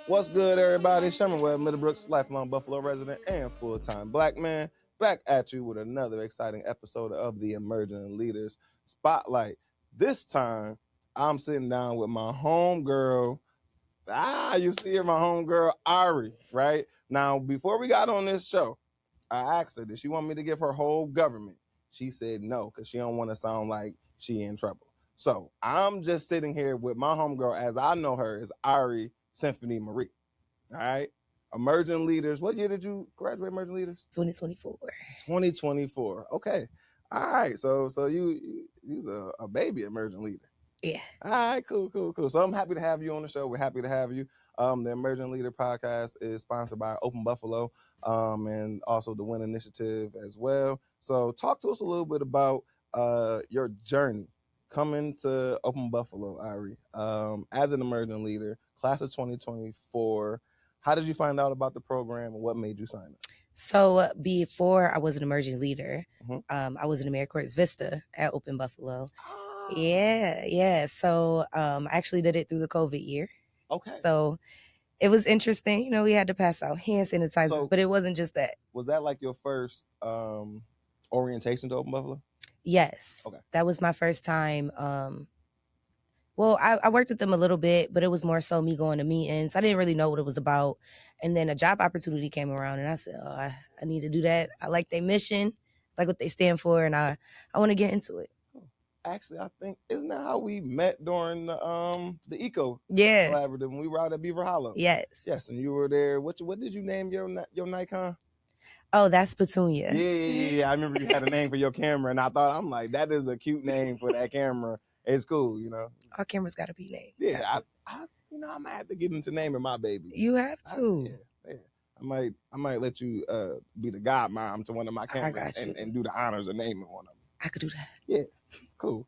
What's good, everybody? Sherman Webb, Middlebrooks, lifelong Buffalo resident and full-time black man, back at you with another exciting episode of the Emerging Leaders Spotlight. This time, I'm sitting down with my homegirl. You see her, my homegirl, Ahrie, right? Now, before we got on this show, I asked her, did she want me to give her whole government? She said no, because she don't want to sound like she in trouble. So I'm just sitting here with my homegirl, as I know her, is Ahrie Symphony-Marie. All right. Emerging Leaders. What year did you graduate Emerging Leaders? 2024. 2024. Okay. All right. So you's a baby Emerging Leader. Yeah. All right, cool. So I'm happy to have you on the show. We're happy to have you. The Emerging Leader podcast is sponsored by Open Buffalo and also the Win Initiative as well. So talk to us a little bit about your journey coming to Open Buffalo, Ahrie, as an Emerging Leader, class of 2024. How did you find out about the program and what made you sign up? So before I was an Emerging Leader, I was in AmeriCorps Vista at Open Buffalo. Yeah. So I actually did it through the COVID year. Okay. So it was interesting. You know, we had to pass out hand sanitizers, but it wasn't just that. Was that like your first orientation to Open Buffalo? Yes. Okay. That was my first time. Well, I worked with them a little bit, but it was more so me going to meetings. I didn't really know what it was about. And then a job opportunity came around and I said, I need to do that. I like their mission, like what they stand for, and I want to get into it. Actually, I think, isn't that how we met during the Eco Yeah. Collaborative when we were out at Beaver Hollow? Yes. Yes, and you were there. What did you name your Nikon? Oh, that's Petunia. Yeah. I remember you had a name for your camera, and I'm like, that is a cute name for that camera. It's cool, you know. Our camera's got to be named. Yeah, I might have to get into naming my baby. You have to. Yeah. I might let you be the godmom to one of my cameras and do the honors of naming one of them. I could do that. Yeah, cool.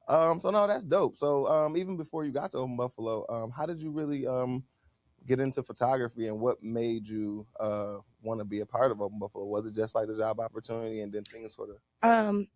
So no, that's dope. So even before you got to Open Buffalo, how did you really get into photography, and what made you want to be a part of Open Buffalo? Was it just like the job opportunity and then things sort of?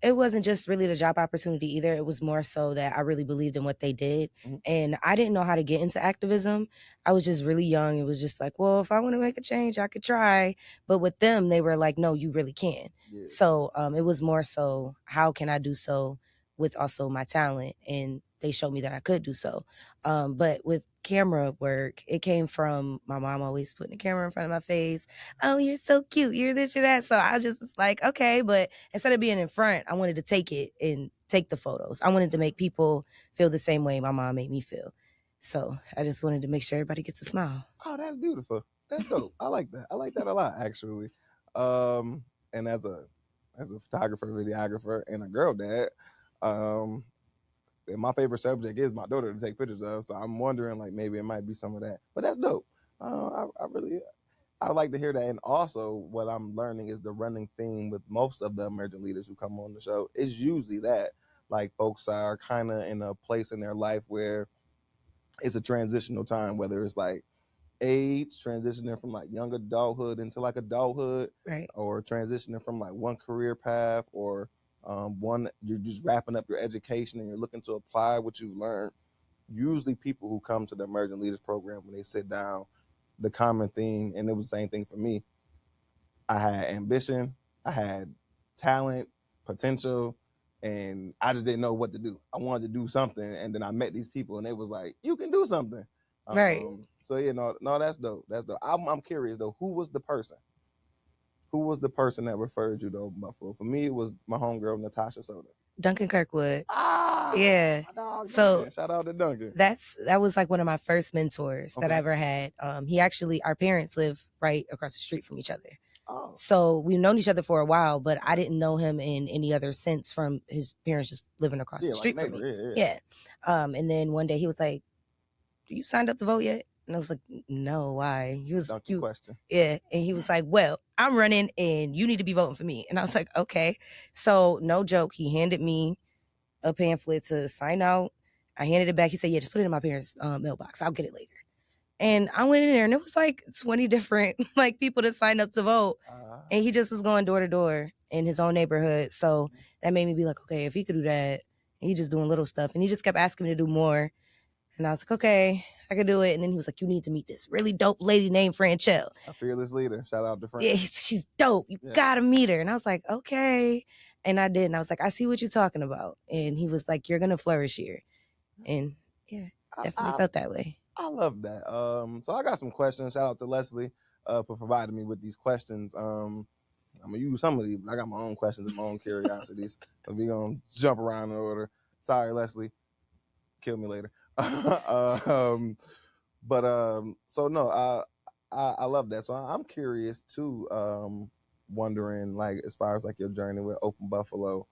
It wasn't just really the job opportunity either. It was more so that I really believed in what they did. Mm-hmm. And I didn't know how to get into activism. I was just really young. It was just like, well, if I want to make a change, I could try. But with them, they were like, no, you really can. Yeah. So it was more so, how can I do so with also my talent? And they showed me that I could do so. But with camera work, it came from my mom always putting the camera in front of my face. Oh, you're so cute. You're this, you're that. So I just was like, okay. But instead of being in front, I wanted to take it and take the photos. I wanted to make people feel the same way my mom made me feel. So I just wanted to make sure everybody gets a smile. Oh, that's beautiful. That's dope. I like that. I like that a lot, actually. And as a photographer, videographer, and a girl dad, and my favorite subject is my daughter to take pictures of. So I'm wondering, like, maybe it might be some of that. But that's dope. I like to hear that. And also what I'm learning is the running theme with most of the emerging leaders who come on the show is usually that, like, folks are kind of in a place in their life where it's a transitional time, whether it's like age, transitioning from like young adulthood into like adulthood, right, or transitioning from like one career path, or one, you're just wrapping up your education and you're looking to apply what you've learned. Usually people who come to the Emerging Leaders Program, when they sit down, the common theme, and it was the same thing for me, I had ambition, I had talent, potential, and I just didn't know what to do. I wanted to do something, and then I met these people, and it was like, you can do something. Right. So, no, that's dope. That's dope. I'm curious, though, who was the person? Who was the person that referred you to Open Buffalo? For me, it was my homegirl, Natasha Soda. Duncan Kirkwood. Yeah. So shout out to Duncan. That was like one of my first mentors that I ever had. Our parents live right across the street from each other. Oh. So we've known each other for a while, but I didn't know him in any other sense from his parents just living across the street from me. Yeah. And then one day he was like, you signed up to vote yet? And I was like, no, why? He was Donkey question. Yeah. And he was like, well, I'm running and you need to be voting for me. And I was like, okay. So no joke, he handed me a pamphlet to sign out. I handed it back. He said, yeah, just put it in my parents' mailbox. I'll get it later. And I went in there and it was like 20 different like people that signed up to vote. And he just was going door to door in his own neighborhood. So that made me be like, okay, if he could do that, and he just doing little stuff. And he just kept asking me to do more. And I was like, okay, I can do it. And then he was like, you need to meet this really dope lady named Franchelle. A fearless leader. Shout out to Fran. Yeah, she's dope. You gotta meet her. And I was like, okay. And I did. And I was like, I see what you're talking about. And he was like, you're gonna flourish here. And yeah, definitely felt that way. I love that. So I got some questions. Shout out to Leslie for providing me with these questions. I'm gonna use some of these, but I got my own questions and my own curiosities. So we gonna jump around in order. Sorry, Leslie. Kill me later. So no, I love that. So I'm curious too. Wondering, like, as far as like your journey with Open Buffalo,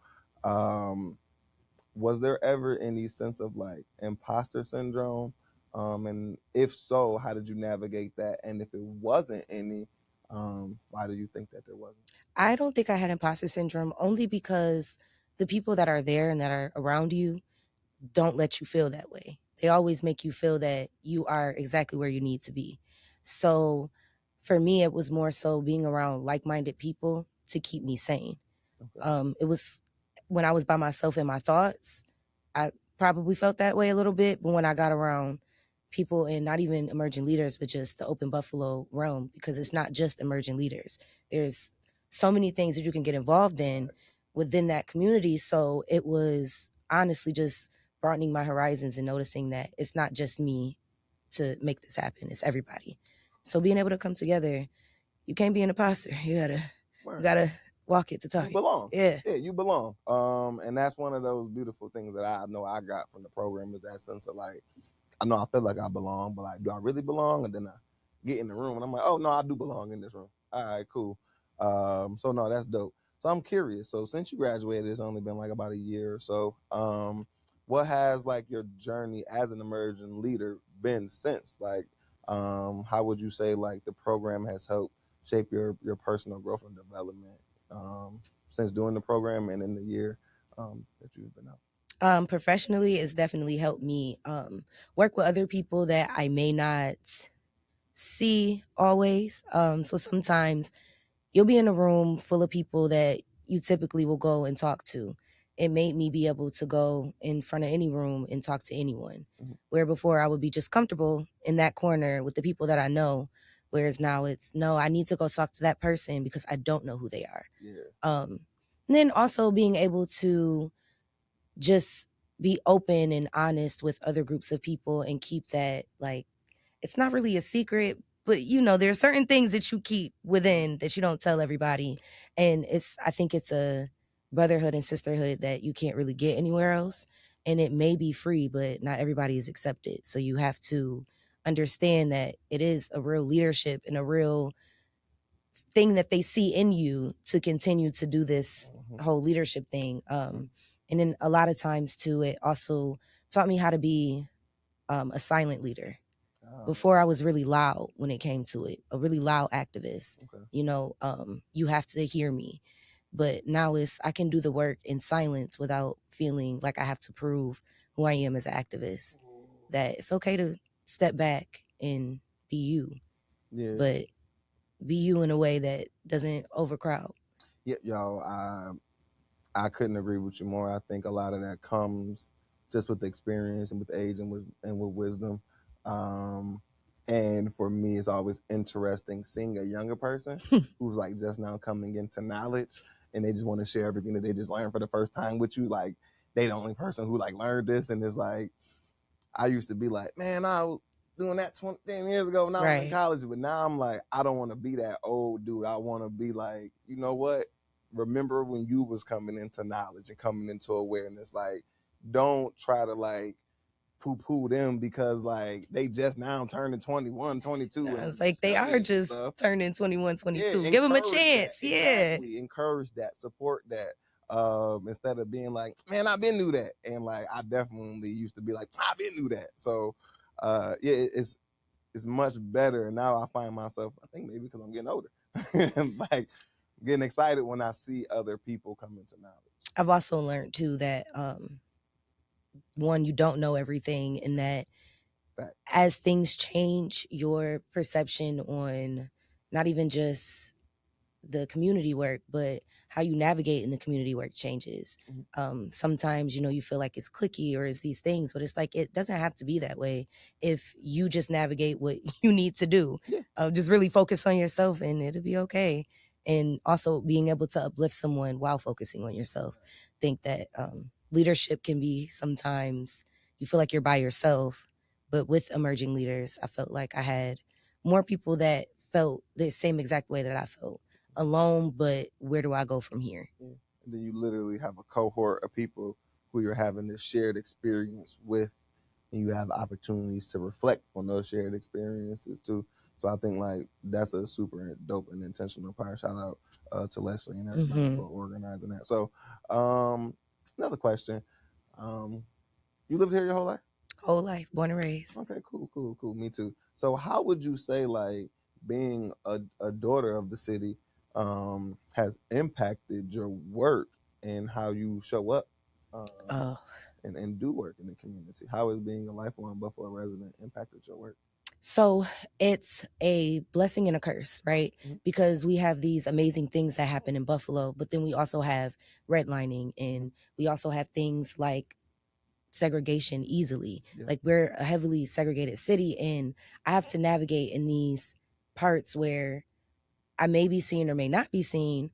was there ever any sense of like imposter syndrome? And if so, how did you navigate that? And if it wasn't any, why do you think that there wasn't? I don't think I had imposter syndrome, only because the people that are there and that are around you don't let you feel that way. They always make you feel that you are exactly where you need to be. So for me, it was more so being around like-minded people to keep me sane. Okay. It was when I was by myself in my thoughts, I probably felt that way a little bit. But when I got around people, and not even emerging leaders, but just the Open Buffalo realm, because it's not just emerging leaders. There's so many things that you can get involved in within that community. So it was honestly just broadening my horizons and noticing that it's not just me to make this happen. It's everybody. So being able to come together, you can't be an imposter. You gotta walk it to talk. You belong. Yeah, you belong. And that's one of those beautiful things that I know I got from the program, is that sense of like, I know I feel like I belong, but like, do I really belong? And then I get in the room and I'm like, oh no, I do belong in this room. All right, cool. So no, that's dope. So I'm curious. So since you graduated, it's only been like about a year or so. What has like your journey as an emerging leader been since? Like, how would you say like the program has helped shape your personal growth and development since doing the program and in the year that you've been out? Professionally, it's definitely helped me work with other people that I may not see always. So sometimes you'll be in a room full of people that you typically will go and talk to. It made me be able to go in front of any room and talk to anyone. Mm-hmm. Where before I would be just comfortable in that corner with the people that I know. Whereas now it's, no, I need to go talk to that person because I don't know who they are. Yeah. And then also being able to just be open and honest with other groups of people and keep that, like, it's not really a secret, but there are certain things that you keep within that you don't tell everybody. And I think it's a brotherhood and sisterhood that you can't really get anywhere else. And it may be free, but not everybody is accepted. So you have to understand that it is a real leadership and a real thing that they see in you to continue to do this whole leadership thing. And then a lot of times too, it also taught me how to be a silent leader. Before I was really loud when it came to it, a really loud activist. Okay. You have to hear me. But now I can do the work in silence without feeling like I have to prove who I am as an activist. That it's okay to step back and be you. Yeah. But be you in a way that doesn't overcrowd. Yeah, y'all, I couldn't agree with you more. I think a lot of that comes just with experience and with age and with wisdom. And for me, it's always interesting seeing a younger person who's like just now coming into knowledge, and they just want to share everything that they just learned for the first time with you. Like, they the only person who like learned this, and it's like, I used to be like, man, I was doing that 10 years ago when I was in college, but now I'm like, I don't want to be that old dude. I want to be like, you know what? Remember when you was coming into knowledge and coming into awareness. Like, don't try to like poo-poo them because like they just now turning 21, 22. It's like they are just turning 21, 22. Yeah, give them a chance. That. Exactly. Encourage that, support that. Instead of being like, man, I've been knew that. And like, I definitely used to be like, I've been knew that. So it's much better. And now I find myself, I think maybe because I'm getting older, like getting excited when I see other people come into knowledge. I've also learned too that one, you don't know everything, and that as things change, your perception on not even just the community work, but how you navigate in the community work changes. Sometimes, you feel like it's cliquey or it's these things, but it's like, it doesn't have to be that way if you just navigate what you need to do. Just really focus on yourself and it'll be okay. And also being able to uplift someone while focusing on yourself. Think that leadership can be sometimes you feel like you're by yourself, but with emerging leaders, I felt like I had more people that felt the same exact way that I felt, alone, but where do I go from here? And then you literally have a cohort of people who you're having this shared experience with, and you have opportunities to reflect on those shared experiences too. So I think like that's a super dope and intentional part. Shout out to Leslie and everybody for organizing that. So another question. You lived here your whole life? Whole life, born and raised. Okay, cool. Me too. So how would you say like being a daughter of the city has impacted your work and how you show up and do work in the community? How has being a lifelong Buffalo resident impacted your work? So it's a blessing and a curse, right? Because we have these amazing things that happen in Buffalo, but then we also have redlining, and we also have things like segregation easily. Like, we're a heavily segregated city, and I have to navigate in these parts where I may be seen or may not be seen,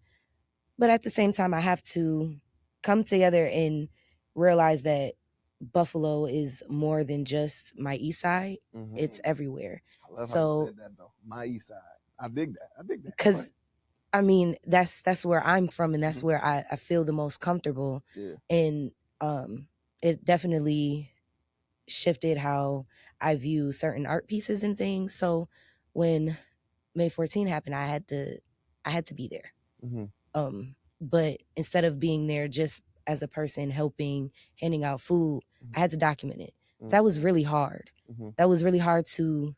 but at the same time I have to come together and realize that Buffalo is more than just my east side. It's everywhere. I love how you said that though. My east side. I dig that. Because I mean, that's where I'm from, and that's where I feel the most comfortable. And it definitely shifted how I view certain art pieces and things. So when May 14 happened, I had to be there. But instead of being there just as a person helping, handing out food, I had to document it. That was really hard. That was really hard to,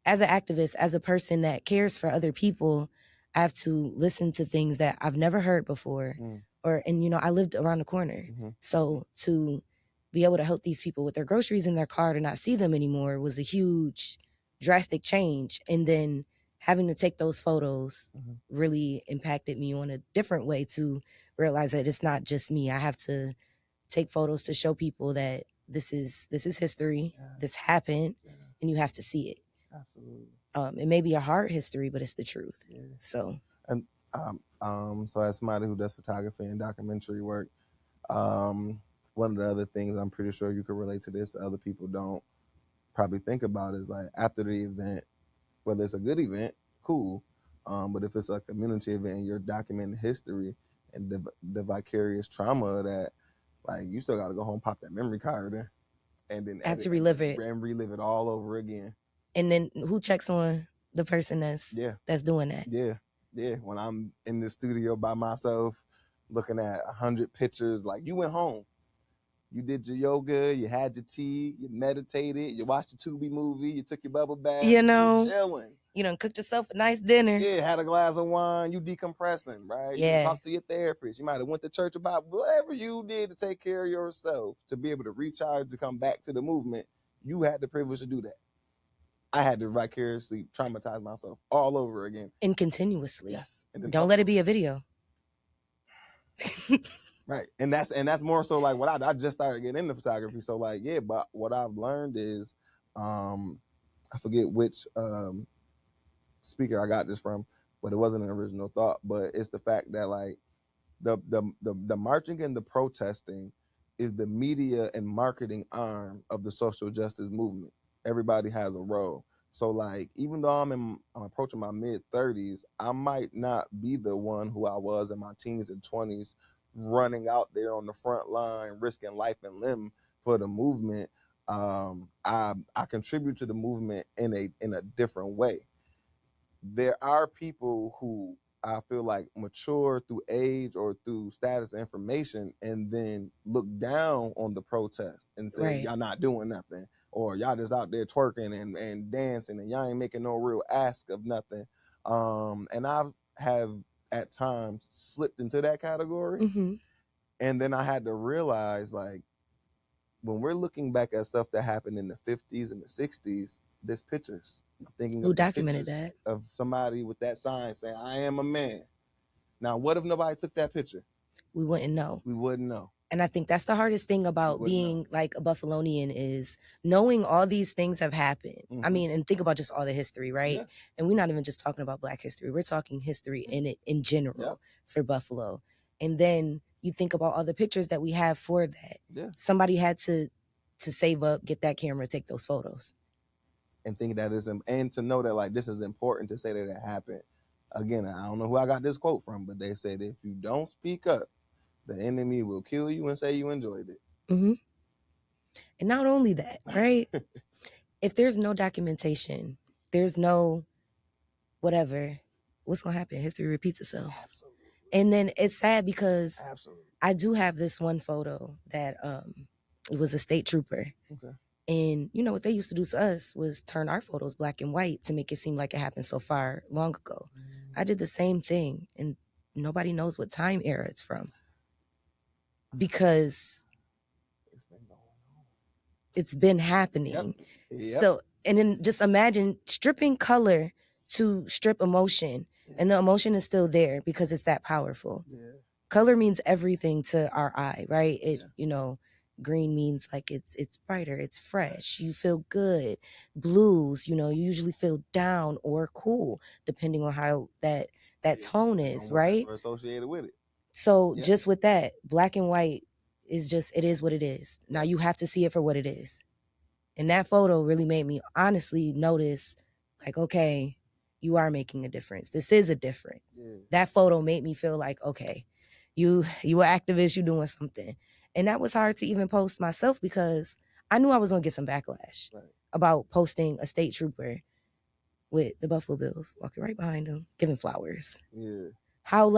as an activist, as a person that cares for other people, I have to listen to things that I've never heard before. And I lived around the corner. So to be able to help these people with their groceries in their car to not see them anymore was a huge, drastic change. And then having to take those photos really impacted me on a different way to realize that it's not just me. I have to take photos to show people that this is history. This happened, and you have to see it. Absolutely. It may be a hard history, but it's the truth. So as somebody who does photography and documentary work, one of the other things I'm pretty sure you could relate to this, other people don't probably think about, is like after the event, whether it's a good event, cool. But if it's a community event and you're documenting history and the vicarious trauma of that, like you still got to go home, pop that memory card in, and then I have to relive it and relive it all over again. And then who checks on the person that's doing that? Yeah. When I'm in the studio by myself, looking at 100 pictures, like you went home. You did your yoga, you had your tea, you meditated, you watched a Tubi movie, you took your bubble bath, you chilling. You done cooked yourself a nice dinner. Yeah, had a glass of wine, you decompressing, right? Yeah. You talked to your therapist. You might have went to church about whatever you did to take care of yourself, to be able to recharge, to come back to the movement. You had the privilege to do that. I had to vicariously traumatize myself all over again. And continuously. Yes. And don't let it be a video. Right. And that's more so like what I just started getting into photography. So like, yeah, but what I've learned is, I forget which speaker I got this from, but it wasn't an original thought, but it's the fact that like the marching and the protesting is the media and marketing arm of the social justice movement. Everybody has a role. So like, even though I'm approaching my mid-30s, I might not be the one who I was in my teens and 20s, running out there on the front line, risking life and limb for the movement. I contribute to the movement in a different way. There are people who I feel like mature through age or through status information, and then look down on the protest and say, y'all not doing nothing, or y'all just out there twerking and dancing, and y'all ain't making no real ask of nothing. And I have at times slipped into that category. And then I had to realize, like, when we're looking back at stuff that happened in the 50s and the 60s, there's pictures. I'm thinking who documented that? Of somebody with that sign saying, I am a man. Now, what if nobody took that picture? We wouldn't know. We wouldn't know. And I think that's the hardest thing about being like a Buffalonian is knowing all these things have happened. Mm-hmm. I mean, and think about just all the history, right? Yeah. And we're not even just talking about Black history. We're talking history in general for Buffalo. And then you think about all the pictures that we have for that. Yeah. Somebody had to save up, get that camera, take those photos. And think that is, and to know that like this is important to say that it happened. Again, I don't know who I got this quote from, but they said if you don't speak up, the enemy will kill you and say you enjoyed it. Mm-hmm. And not only that, right? If there's no documentation, there's no whatever, what's going to happen? History repeats itself. Absolutely. And then it's sad because I do have this one photo that it was a state trooper. Okay. And you know what they used to do to us was turn our photos black and white to make it seem like it happened so far long ago. I did the same thing, and nobody knows what time era it's from. Because it's been happening. Yep. So, and then just imagine stripping color to strip emotion, and the emotion is still there because it's that powerful. Yeah. Color means everything to our eye, right? It, you know, green means like it's brighter, it's fresh, you feel good. Blues, you know, you usually feel down or cool, depending on how that tone is, right? We're associated with it. So just with that, black and white is just, it is what it is. Now you have to see it for what it is. And that photo really made me honestly notice, like, okay, you are making a difference. This is a difference. Yeah. That photo made me feel like, okay, you an activist, you doing something. And that was hard to even post myself because I knew I was going to get some backlash about posting a state trooper with the Buffalo Bills walking right behind him, giving flowers. Yeah. How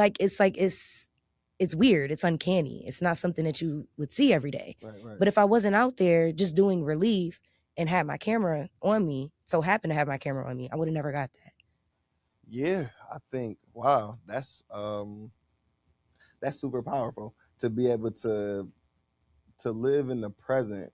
it's weird. It's uncanny. It's not something that you would see every day. Right. But if I wasn't out there just doing relief and had my camera on me, so happened to have my camera on me, I would have never got that. Yeah, I think, wow, that's super powerful to be able to live in the present,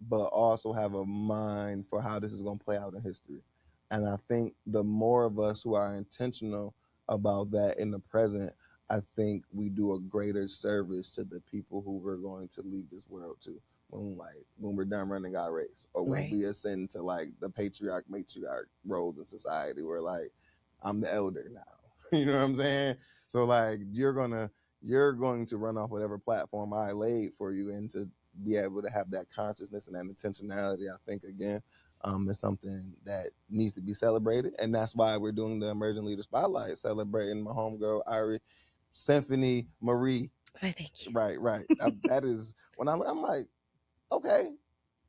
but also have a mind for how this is going to play out in history. And I think the more of us who are intentional about that in the present, I think we do a greater service to the people who we're going to leave this world to when we're done running our race, or when we ascend to like the matriarch roles in society where like I'm the elder now. You know what I'm saying? So like you're going to run off whatever platform I laid for you, and to be able to have that consciousness and that intentionality, I think again, is something that needs to be celebrated. And that's why we're doing the Emerging Leader Spotlight, celebrating my homegirl, Ahrie Symphony-Marie. I thank you. Right. That is when I'm like, okay,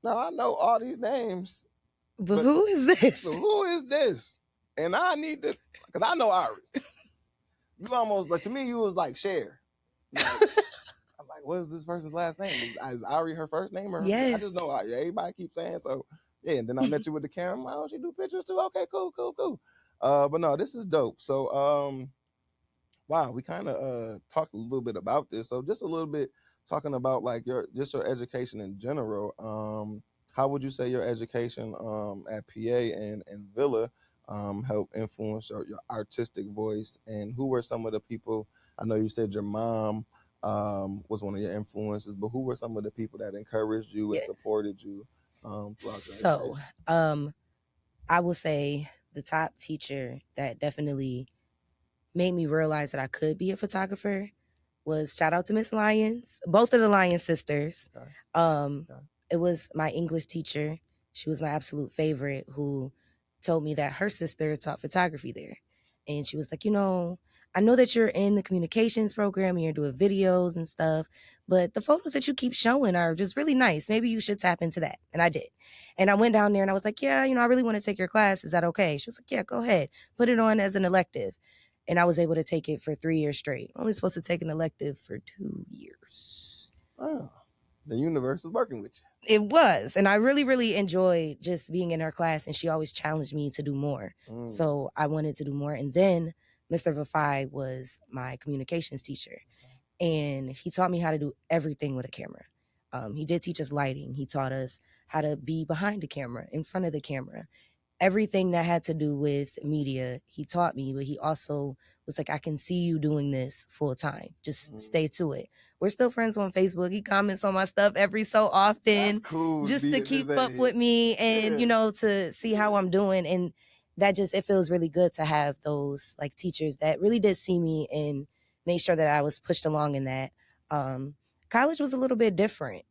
now I know all these names. But who is this? So who is this? And I need to, because I know Ahrie. You almost, like, to me, you was like Cher. Like, I'm like, what is this person's last name? Is Ahrie her first name? Or yes. I just know everybody keeps saying so. Yeah, and then I met you with the camera. I'm like, oh, she do pictures too? Okay, cool. But no, this is dope. So, wow, we kind of talked a little bit about this. So just a little bit talking about like your education in general. How would you say your education at PA and Villa helped influence your artistic voice? And who were some of the people? I know you said your mom was one of your influences, but who were some of the people that encouraged you and supported you throughout your education? I will say the top teacher that definitely made me realize that I could be a photographer was, shout out to Miss Lyons, both of the Lyons sisters. Okay. It was my English teacher. She was my absolute favorite, who told me that her sister taught photography there. And she was like, you know, I know that you're in the communications program and you're doing videos and stuff, but the photos that you keep showing are just really nice. Maybe you should tap into that. And I did. And I went down there and I was like, yeah, you know, I really want to take your class. Is that okay? She was like, yeah, go ahead. Put it on as an elective. And I was able to take it for 3 years straight. I'm only supposed to take an elective for 2 years. Oh, the universe is working with you. It was. And I really, really enjoyed just being in her class. And she always challenged me to do more. So I wanted to do more. And then Mr. Vafai was my communications teacher. And he taught me how to do everything with a camera. He did teach us lighting. He taught us how to be behind the camera, in front of the camera. everything that had to do with media, he taught me, but he also was like, I can see you doing this full time. Just stay to it. We're still friends on Facebook. He comments on my stuff every so often. That's cool. Just to keep up with me and, you know, to see how I'm doing. And that just, it feels really good to have those like teachers that really did see me and made sure that I was pushed along in that. College was a little bit different.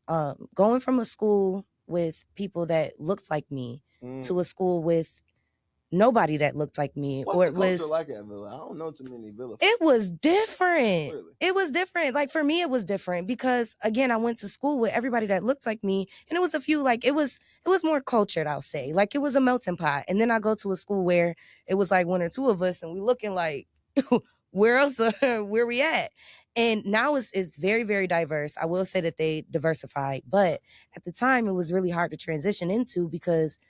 Going from a school with people that looked like me to a school with nobody that looked like me. What's the culture like at Villa? I don't know too many Villa folks. It was different. Really? It was different. Like for me, it was different because again, I went to school with everybody that looked like me, and it was a few like it was more cultured. I'll say like it was a melting pot. And then I go to a school where it was like one or two of us, and we looking like where else? Where we at? And now it's very, very diverse. I will say that they diversified, but at the time it was really hard to transition into because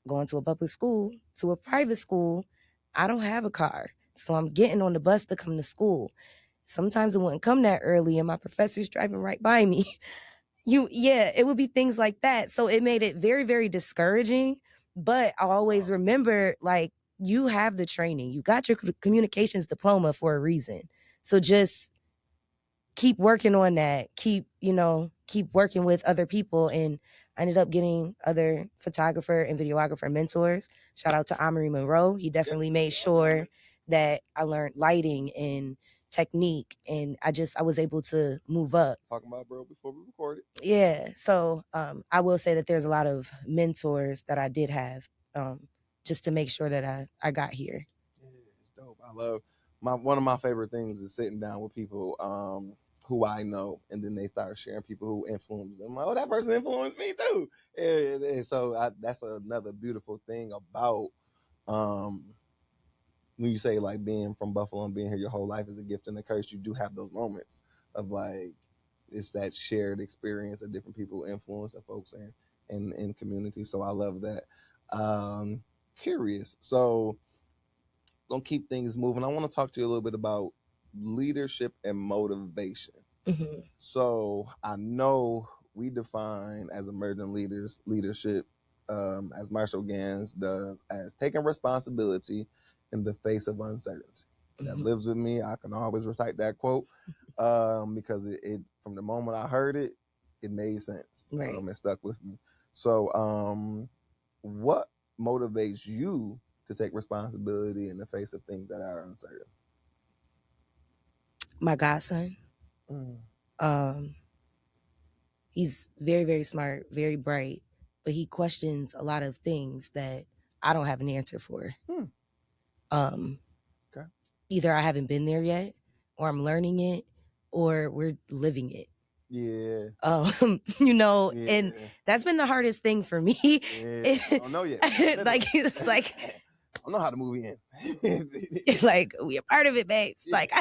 going to a public school to a private school, I don't have a car. So I'm getting on the bus to come to school. Sometimes it wouldn't come that early and my professor's driving right by me. It would be things like that. So it made it very, very discouraging. But I always remember, like, you have the training. You got your communications diploma for a reason. So just keep working on that. Keep working with other people. And I ended up getting other photographer and videographer mentors. Shout out to Ahrie Monroe. He definitely made sure that I learned lighting and technique, and I was able to move up. Talking about bro before we recorded. Yeah. So I will say that there's a lot of mentors that I did have just to make sure that I got here. Yeah, it's dope. I love one of my favorite things is sitting down with people who I know, and then they start sharing people who influence them. Like, oh, that person influenced me too. And so that's another beautiful thing about when you say like being from Buffalo and being here your whole life is a gift and a curse. You do have those moments of like it's that shared experience of different people influencing folks and in community. So I love that. Curious. So gonna keep things moving. I want to talk to you a little bit about leadership and motivation. Mm-hmm. So I know we define as emerging leaders leadership as Marshall Gans does as taking responsibility in the face of uncertainty. That lives with me. I can always recite that quote because it from the moment I heard it, it made sense. Right. It stuck with me. So what motivates you to take responsibility in the face of things that are uncertain? My godson. He's very, very smart, very bright, but he questions a lot of things that I don't have an answer for. Okay. Either I haven't been there yet, or I'm learning it, or we're living it. Yeah. And that's been the hardest thing for me. Yeah. I don't know yet. It's like I don't know how the movie ends. It's like we a part of it, babes. Yeah. Like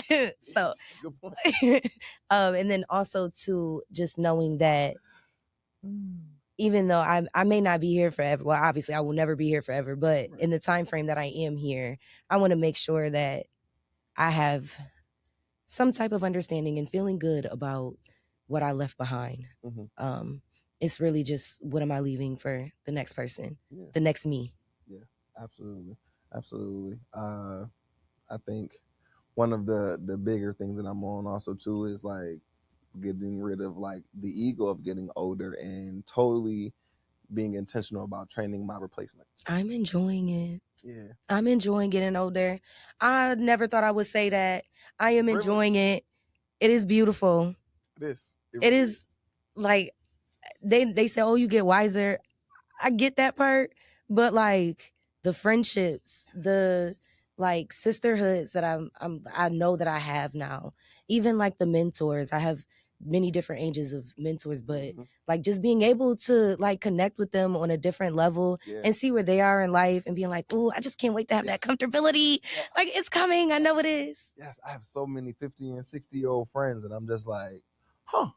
so. Good point. And then also to just knowing that even though I may not be here forever, well, obviously I will never be here forever, but in the time frame that I am here, I want to make sure that I have some type of understanding and feeling good about what I left behind. It's really just what am I leaving for the next person, the next me. Yeah, absolutely. I think one of the bigger things that I'm on also too is like getting rid of like the ego of getting older and totally being intentional about training my replacements. I'm enjoying it. Yeah. I'm enjoying getting older. I never thought I would say that. I am enjoying it. It is beautiful. It is. It is like they say, oh, you get wiser. I get that part, but like the friendships, the like sisterhoods that I know that I have now, even like the mentors. I have many different ages of mentors, but like just being able to like connect with them on a different level and see where they are in life and being like, oh, I just can't wait to have that comfortability. Like it's coming. I know it is. Yes, I have so many 50 and 60-year-old friends and I'm just like, huh,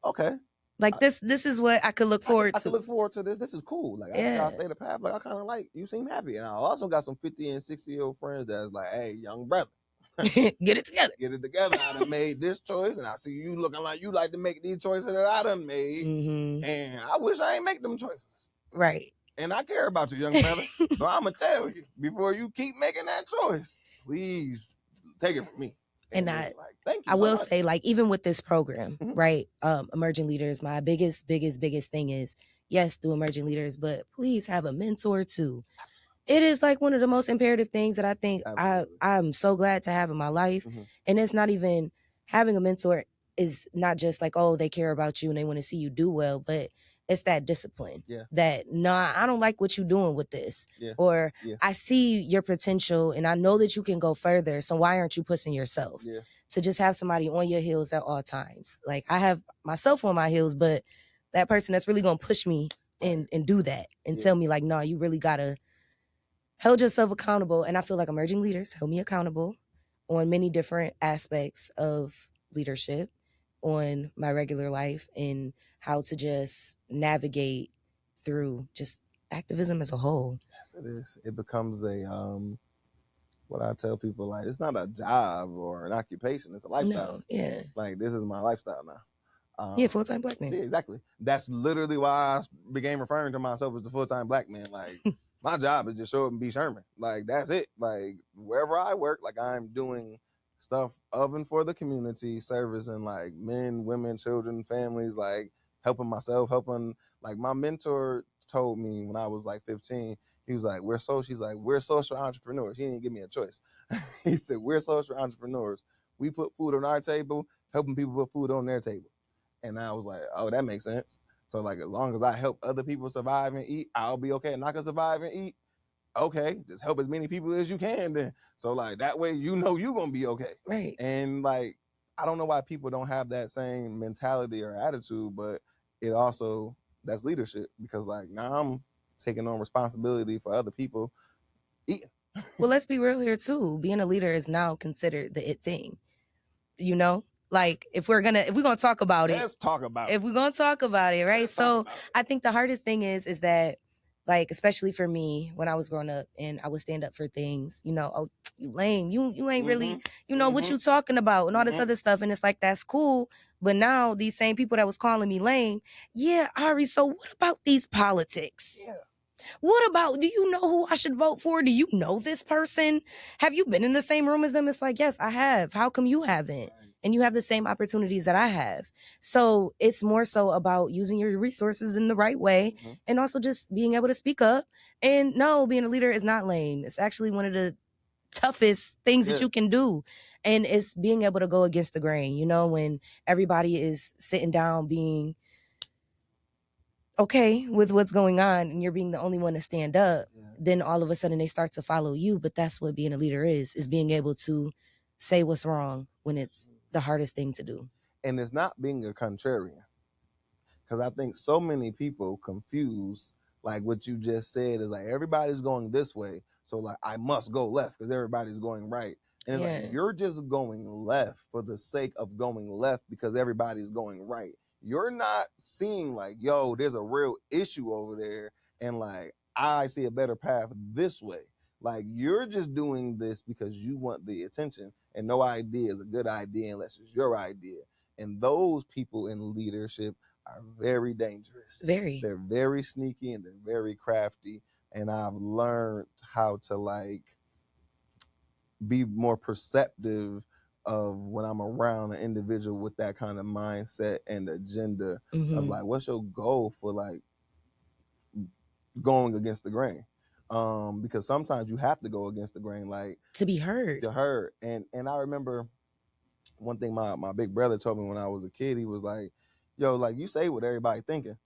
okay. Like this is what I could look forward to. I could look forward to this. This is cool. Like I stay the path. Like I kind of like you seem happy. And I also got some 50 and 60-year-old friends that's like, hey, young brother. Get it together. Get it together. I done made this choice, and I see you looking like you like to make these choices that I done made, and I wish I ain't make them choices. Right. And I care about you, young fella. So I'm going to tell you, before you keep making that choice, please take it from me. And thank you I will much. say, like, even with this program, right? Emerging Leaders, my biggest thing is, yes, do Emerging Leaders, but please have a mentor too. It is like one of the most imperative things that I think I'm so glad to have in my life. And it's not even having a mentor is not just like, oh, they care about you and they want to see you do well, but it's that discipline that, nah, I don't like what you're doing with this. Or I see your potential and I know that you can go further. So why aren't you pushing yourself? To just have somebody on your heels at all times. Like, I have myself on my heels, but that person that's really going to push me and do that and tell me like, no, you really got to hold yourself accountable. And I feel like Emerging Leaders held me accountable on many different aspects of leadership, on my regular life, and how to just navigate through just activism as a whole. Yes, it is. It becomes a what I tell people, like, it's not a job or an occupation, it's a lifestyle. No, like, this is my lifestyle now. Full-time black man. Yeah, exactly. That's literally why I began referring to myself as the full-time black man. Like, my job is just show up and be Sherman. Like, that's it. Like, wherever I work, like, I'm doing stuff of and for the community, service, and like men, women, children, families, like helping myself, helping. Like, my mentor told me when I was like 15, he was like, we're social entrepreneurs. He didn't give me a choice. He said, we're social entrepreneurs. We put food on our table, helping people put food on their table. And I was like, oh, that makes sense. So, like, as long as I help other people survive and eat, I'll be okay. And I can survive and eat. Okay, just help as many people as you can then. So, like, that way you know you're going to be okay. Right. And, like, I don't know why people don't have that same mentality or attitude, but it also, that's leadership. Because, like, now I'm taking on responsibility for other people eating. Well, let's be real here, too. Being a leader is now considered the it thing. You know? Like, if we're gonna talk about it, let's talk about it. If we're gonna talk about it, right? So I think the hardest thing is that, like, especially for me, when I was growing up and I would stand up for things, you know, oh, you lame, you ain't really, you know, what you talking about and all this other stuff. And it's like, that's cool. But now these same people that was calling me lame, yeah, Ahrie, so what about these politics? Yeah. What about, do you know who I should vote for? Do you know this person? Have you been in the same room as them? It's like, yes, I have. How come you haven't? And you have the same opportunities that I have. So it's more so about using your resources in the right way and also just being able to speak up. And no, being a leader is not lame. It's actually one of the toughest things that you can do. And it's being able to go against the grain, you know, when everybody is sitting down being okay with what's going on and you're being the only one to stand up, then all of a sudden they start to follow you. But that's what being a leader is being able to say what's wrong when it's the hardest thing to do. And it's not being a contrarian. Because I think so many people confuse, like, what you just said is like, everybody's going this way. So, like, I must go left because everybody's going right. And it's like, you're just going left for the sake of going left because everybody's going right. You're not seeing like, yo, there's a real issue over there. And like, I see a better path this way. Like, you're just doing this because you want the attention, and no idea is a good idea unless it's your idea. And those people in leadership are very dangerous. They're very sneaky and they're very crafty. And I've learned how to, like, be more perceptive of when I'm around an individual with that kind of mindset and agenda of like, what's your goal for, like, going against the grain? Because sometimes you have to go against the grain, like, to be heard. And I remember one thing my big brother told me when I was a kid. He was like, yo, like, you say what everybody thinking.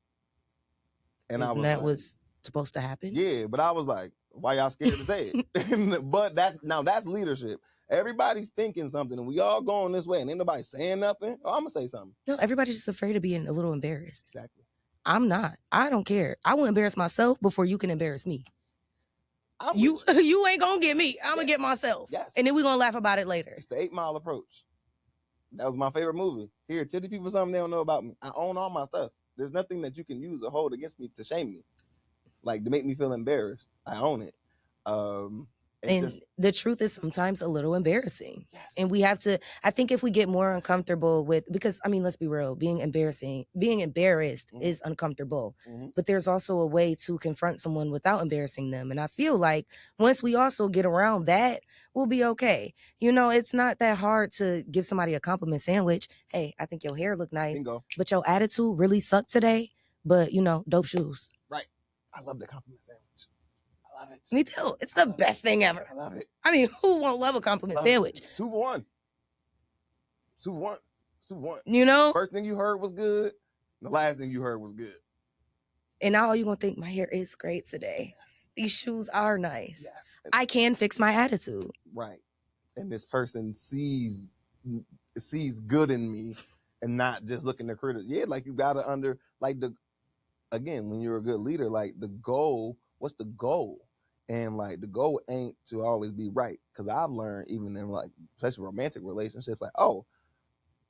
And Isn't that was supposed to happen? Yeah, but I was like, why y'all scared to say it? But that's leadership. Everybody's thinking something and we all going this way and ain't nobody saying nothing. Oh, I'm gonna say something. No, everybody's just afraid of being a little embarrassed. Exactly. I'm not. I don't care. I will embarrass myself before you can embarrass me. You ain't gonna get me. I'm gonna get myself. Yes. And then we're gonna laugh about it later. It's the 8 Mile approach. That was my favorite movie. Here, tell the people something they don't know about me. I own all my stuff. There's nothing that you can use or hold against me to shame me, like to make me feel embarrassed. I own it. And the truth is sometimes a little embarrassing. Yes. And we have to, I think if we get more uncomfortable with, because I mean, let's be real, being embarrassed is uncomfortable. But there's also a way to confront someone without embarrassing them. And I feel like once we also get around that, we'll be okay. You know, it's not that hard to give somebody a compliment sandwich. Hey, I think your hair look nice, Bingo. but your attitude really sucked today. But you know, dope shoes. Right. I love the compliment sandwich. I love it. Me too. It's the best thing ever. I love it. I mean, who won't love a compliment sandwich? 2 for 1. 2 for 1. 2 for 1. You know? First thing you heard was good. The last thing you heard was good. And now you're going to think my hair is great today. Yes. These shoes are nice. Yes. I can fix my attitude. Right. And this person sees good in me and not just looking to criticize. Yeah, like you got to again, when you're a good leader, like the goal, what's the goal? And like the goal ain't to always be right. Because I've learned even in like especially romantic relationships, like, oh,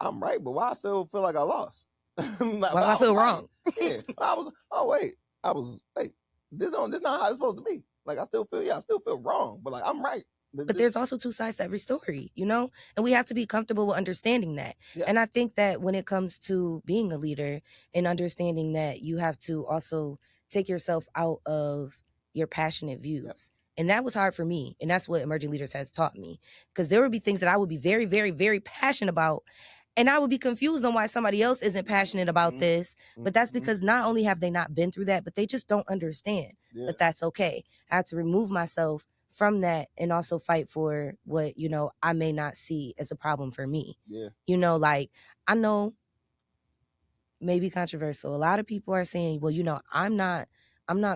I'm right, but why I still feel like I lost? Why I feel wrong? Yeah. This not how it's supposed to be. Like I still feel wrong, but like I'm right. But there's also 2 sides to every story, you know? And we have to be comfortable with understanding that. Yeah. And I think that when it comes to being a leader and understanding that you have to also take yourself out of your passionate views. Yep. And that was hard for me. And that's what Emerging Leaders has taught me. Because there would be things that I would be very, very, very passionate about. And I would be confused on why somebody else isn't passionate about this. But that's because not only have they not been through that, but they just don't understand that that's okay. I have to remove myself from that and also fight for what, you know, I may not see as a problem for me. Yeah. You know, like, I know, maybe controversial. A lot of people are saying, well, you know, I'm not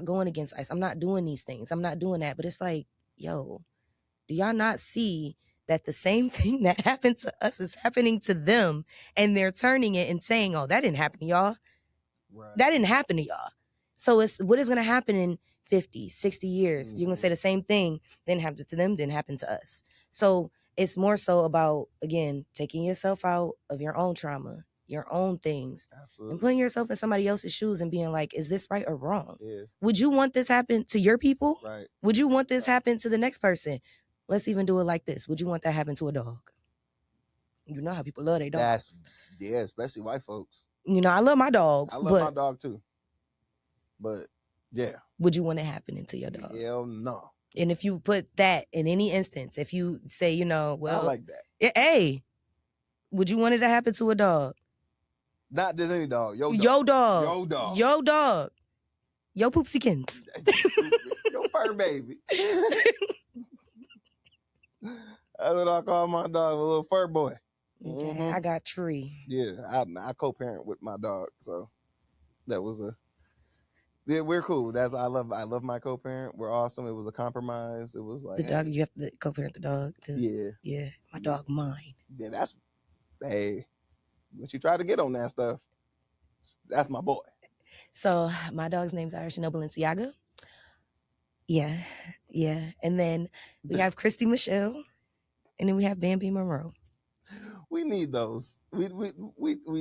going against ICE. I'm not doing these things. I'm not doing that. But it's like, yo, do y'all not see that the same thing that happened to us is happening to them? And they're turning it and saying, oh, that didn't happen to y'all. Right. That didn't happen to y'all. So it's what is going to happen in 50, 60 years? You're going to say the same thing. Didn't happen to them, didn't happen to us. So it's more so about, again, taking yourself out of your own trauma, your own things. Absolutely. And putting yourself in somebody else's shoes and being like, is this right or wrong? Yeah. Would you want this happen to your people? Right. Would you want this happen to the next person? Let's even do it like this. Would you want that happen to a dog? You know how people love their dogs. Yeah, especially white folks. You know, I love my dogs. I love my dog too. But yeah. Would you want it happening to your dog? Hell no. And if you put that in any instance, if you say, you know, well, I like that. Hey, would you want it to happen to a dog? Not just any dog. Yo dog. Yo dog. Yo dog. Yo dog. Yo poopsikins. Yo fur baby. That's what I call my dog, a little fur boy. Okay, I got Tree. Yeah, I co-parent with my dog, so that was we're cool. I love my co-parent. We're awesome. It was a compromise. It was like the dog. You have to co-parent the dog too. Yeah. My dog, mine. Yeah, when you try to get on that stuff, that's my boy. So my dog's name's Ahrie Symphony-Marie. Yeah. And then we have Christy Michelle, and then we have Bambi Monroe. We need those. We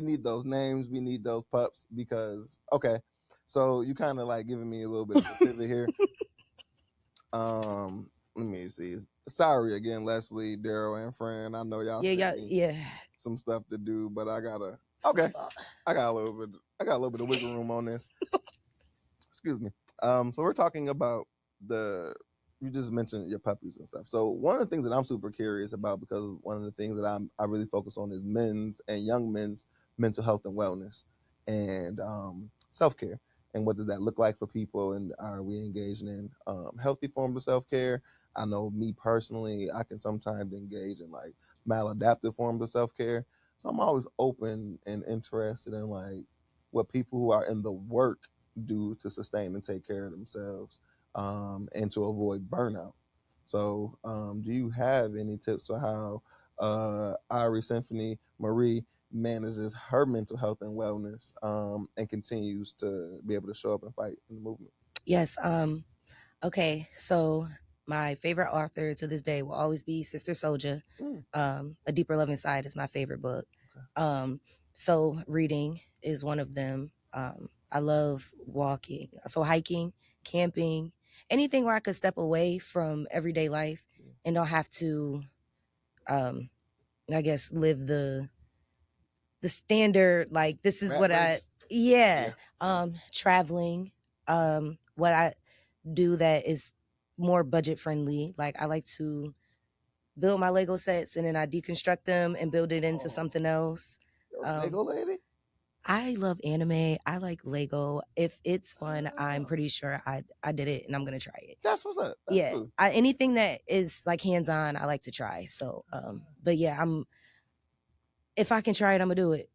need those names. We need those pups because okay. So you kind of like giving me a little bit of a pivot here. Let me see. Sorry again, Leslie, Daryl, and Fran. I know y'all. Yeah. Some stuff to do, but I got a little bit of wiggle room on this. Excuse me. So we're talking about you just mentioned your puppies and stuff. So one of the things that I'm super curious about, because one of the things that I really focus on is men's and young men's mental health and wellness and self-care. And what does that look like for people? And are we engaging in healthy forms of self-care? I know me personally, I can sometimes engage in like maladaptive forms of self-care. So I'm always open and interested in like what people who are in the work do to sustain and take care of themselves and to avoid burnout. So do you have any tips for how Ahrie Symphony-Marie manages her mental health and wellness and continues to be able to show up and fight in the movement? Yes. Okay. So my favorite author to this day will always be Sister Souljah. A Deeper Loving Side is my favorite book. Okay. So reading is one of them. I love walking. So hiking, camping. anything where I could step away from everyday life and don't have to, I guess, live the standard, like, this is Rat what race. traveling, what I do that is more budget friendly. Like, I like to build my Lego sets and then I deconstruct them and build it into something else. Lego lady? I love anime. I like Lego. If it's fun, I'm pretty sure I did it and I'm gonna try it. That's what's up. That's cool. Anything that is like hands-on, I like to try. So, but yeah, if I can try it, I'm gonna do it.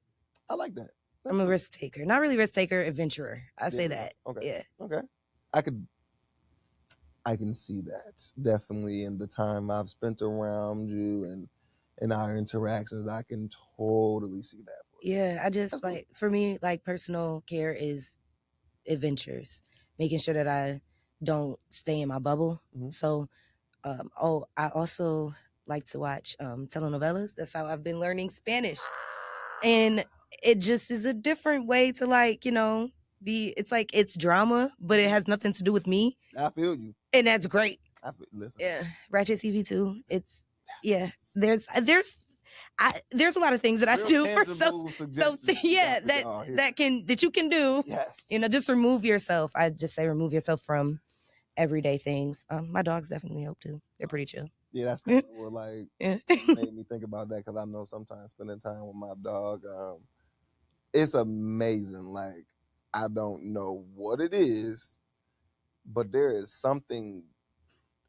I like that. That's I'm a risk taker. Not really risk taker, adventurer. I say that. Okay. Yeah. Okay. I can see that. Definitely in the time I've spent around you and in our interactions, I can totally see that. Yeah, I just for me, like, personal care is adventures, making sure that I don't stay in my bubble. Mm-hmm. So, I also like to watch telenovelas. That's how I've been learning Spanish. And it just is a different way to, like, it's like, it's drama, but it has nothing to do with me. I feel you. And that's great. Listen. Yeah. Ratchet TV too. It's, there's a lot of things that I do for that you can do. Yes. Just remove yourself. I just say remove yourself from everyday things. My dogs definitely help too. They're pretty chill. Yeah, that's kind of what made me think about that, because I know sometimes spending time with my dog, it's amazing. Like, I don't know what it is, but there is something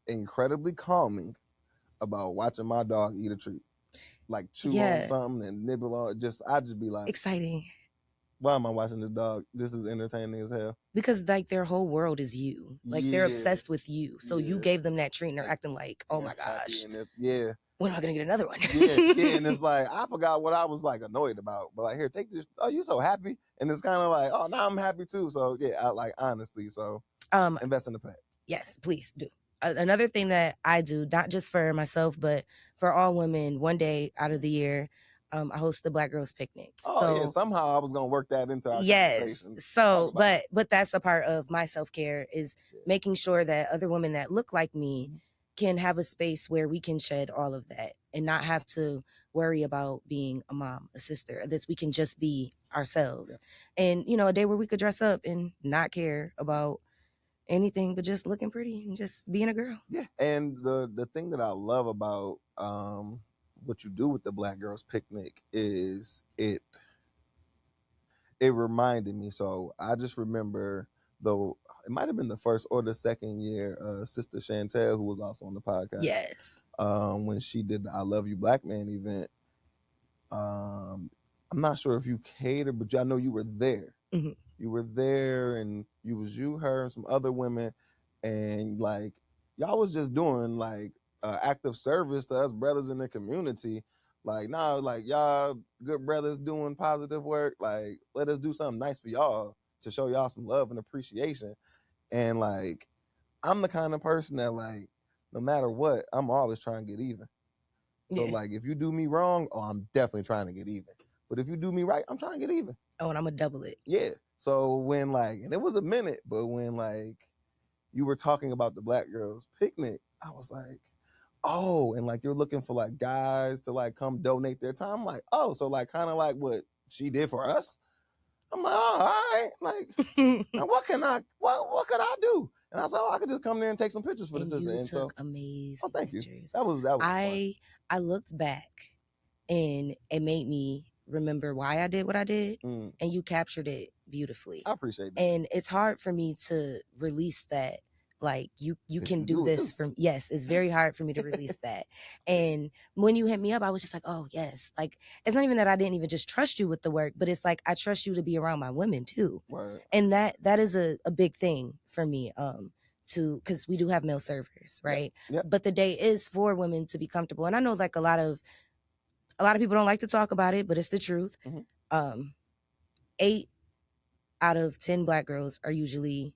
incredibly calming about watching my dog eat a treat. Like, chew on something and nibble on it. I just be like, exciting. Why am I watching this dog? This is entertaining as hell. Because, like, their whole world is you. Like, they're obsessed with you. So you gave them that treat and they're acting like, oh my gosh. When am I going to get another one? And it's like, I forgot what I was, like, annoyed about. But, like, here, take this. Oh, you so happy? And it's kind of like, oh, now I'm happy too. So, I like, honestly, so invest in the pet. Yes, please do. Another thing that I do, not just for myself, but for all women, one day out of the year, I host the Black Girls Picnic. Somehow I was gonna work that into our conversation. So, but that's a part of my self-care, is making sure that other women that look like me can have a space where we can shed all of that and not have to worry about being a mom, a sister. This, we can just be ourselves, and a day where we could dress up and not care about anything but just looking pretty and just being a girl. Yeah, and the thing that I love about what you do with the Black Girls Picnic is it reminded me. So I just remember, though it might have been the first or the second year, Sister Chantel, who was also on the podcast. Yes. When she did the I Love You Black Man event. I'm not sure if you catered, but I know you were there. Mm-hmm. You were there, and you, her, and some other women, and like y'all was just doing like active service to us brothers in the community. Like, nah, like, y'all good brothers doing positive work. Like, let us do something nice for y'all to show y'all some love and appreciation. And like, I'm the kind of person that, like, no matter what, I'm always trying to get even. So like, if you do me wrong, I'm definitely trying to get even. But if you do me right, I'm trying to get even. Oh, and I'm gonna double it. Yeah. So when, like, and it was a minute, but when, like, you were talking about the Black Girls Picnic, I was like, oh, and like, you're looking for like guys to like come donate their time. I'm like, oh, so like, kind of like what she did for us. I'm like, oh, all right. Like, now what could I do? And I was like, oh, I could just come there and take some pictures for the sister. And took amazing pictures. You. That was fun. I looked back and it made me remember why I did what I did, and you captured it beautifully. I appreciate that. And it's hard for me to release that. Like, you can do this from, yes, it's very hard for me to release that. And when you hit me up, I was just like, oh yes. Like, it's not even that I didn't even just trust you with the work, but it's like, I trust you to be around my women too. Right. And that is a big thing for me, because we do have male servers, right? Yep. But the day is for women to be comfortable. And I know, like, a lot of people don't like to talk about it, but it's the truth. Mm-hmm. 8 out of 10 Black girls are usually,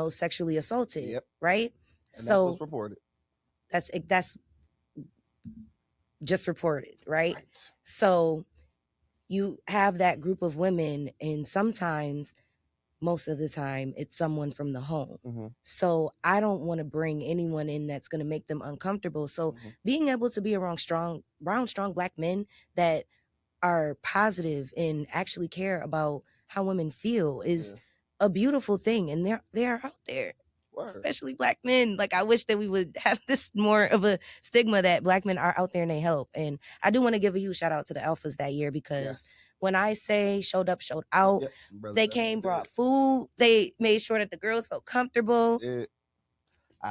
sexually assaulted, right? And so that's what's reported. That's just reported, right? So you have that group of women, and sometimes most of the time it's someone from the home. Mm-hmm. So I don't want to bring anyone in that's going to make them uncomfortable. So being able to be around strong Black men that are positive and actually care about how women feel is a beautiful thing. And they are out there. Word. Especially Black men. Like, I wish that we would have this more of a stigma that Black men are out there and they help. And I do want to give a huge shout out to the alphas that year, because when I say showed up, showed out, they came, brought food. They made sure that the girls felt comfortable.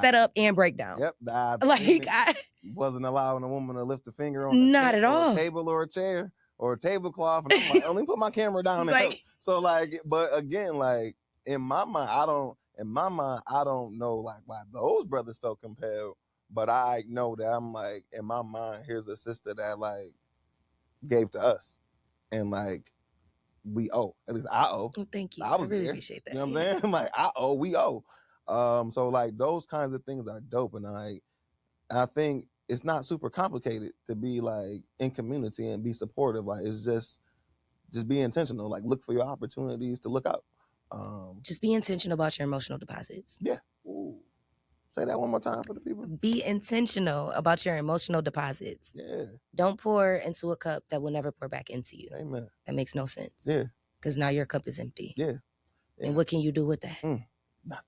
Set up and breakdown. Yep. I wasn't allowing a woman to lift a finger on not at all. A table or a chair or a tablecloth. And I'm like, let me put my camera down. And so like, but again, like in my mind, I don't know like why those brothers felt compelled, but I know that I'm like, in my mind, here's a sister that like gave to us. And like, we owe. At least I owe. Well, thank you. I was really there. Appreciate that. You know what I'm saying? Like, I owe, we owe. So like those kinds of things are dope. And I think it's not super complicated to be like in community and be supportive. Like, it's just be intentional. Like, look for your opportunities to look out. Just be intentional about your emotional deposits. Yeah. Ooh. Say that one more time for the people. Be intentional about your emotional deposits. Yeah. Don't pour into a cup that will never pour back into you. Amen. That makes no sense. Yeah. Because now your cup is empty. Yeah. And what can you do with that? Nothing.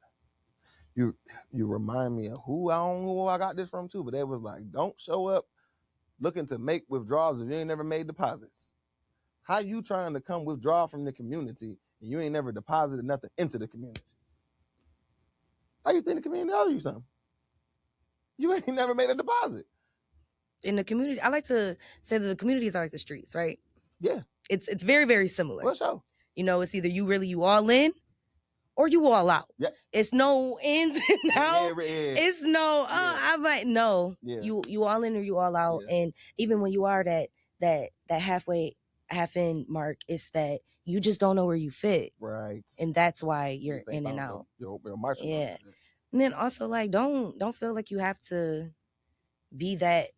You remind me of who I got this from too, but they was like, don't show up looking to make withdrawals if you ain't never made deposits. How you trying to come withdraw from the community and you ain't never deposited nothing into the community? How you think the community owes you something? You ain't never made a deposit. In the community, I like to say that the communities are like the streets, right? Yeah. It's very, very similar. For sure. You know, it's either you all in or you all out. Yeah. It's no ins and out. Yeah. It's no, I might no. Yeah. You all in or you all out. Yeah. And even when you are that half in mark, it's that you just don't know where you fit. Right. And that's why you're in and out. You're marching. Yeah. And then also like don't feel like you have to be that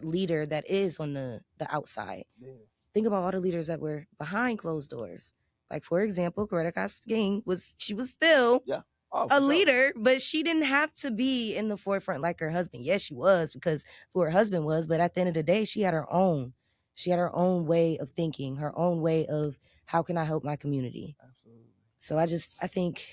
leader that is on the outside. Yeah. Think about all the leaders that were behind closed doors. Like, for example, Coretta Scott-King was still a leader, but she didn't have to be in the forefront like her husband. Yes, she was, because who her husband was, but at the end of the day, she had her own way of thinking, her own way of how can I help my community. Absolutely. So I think,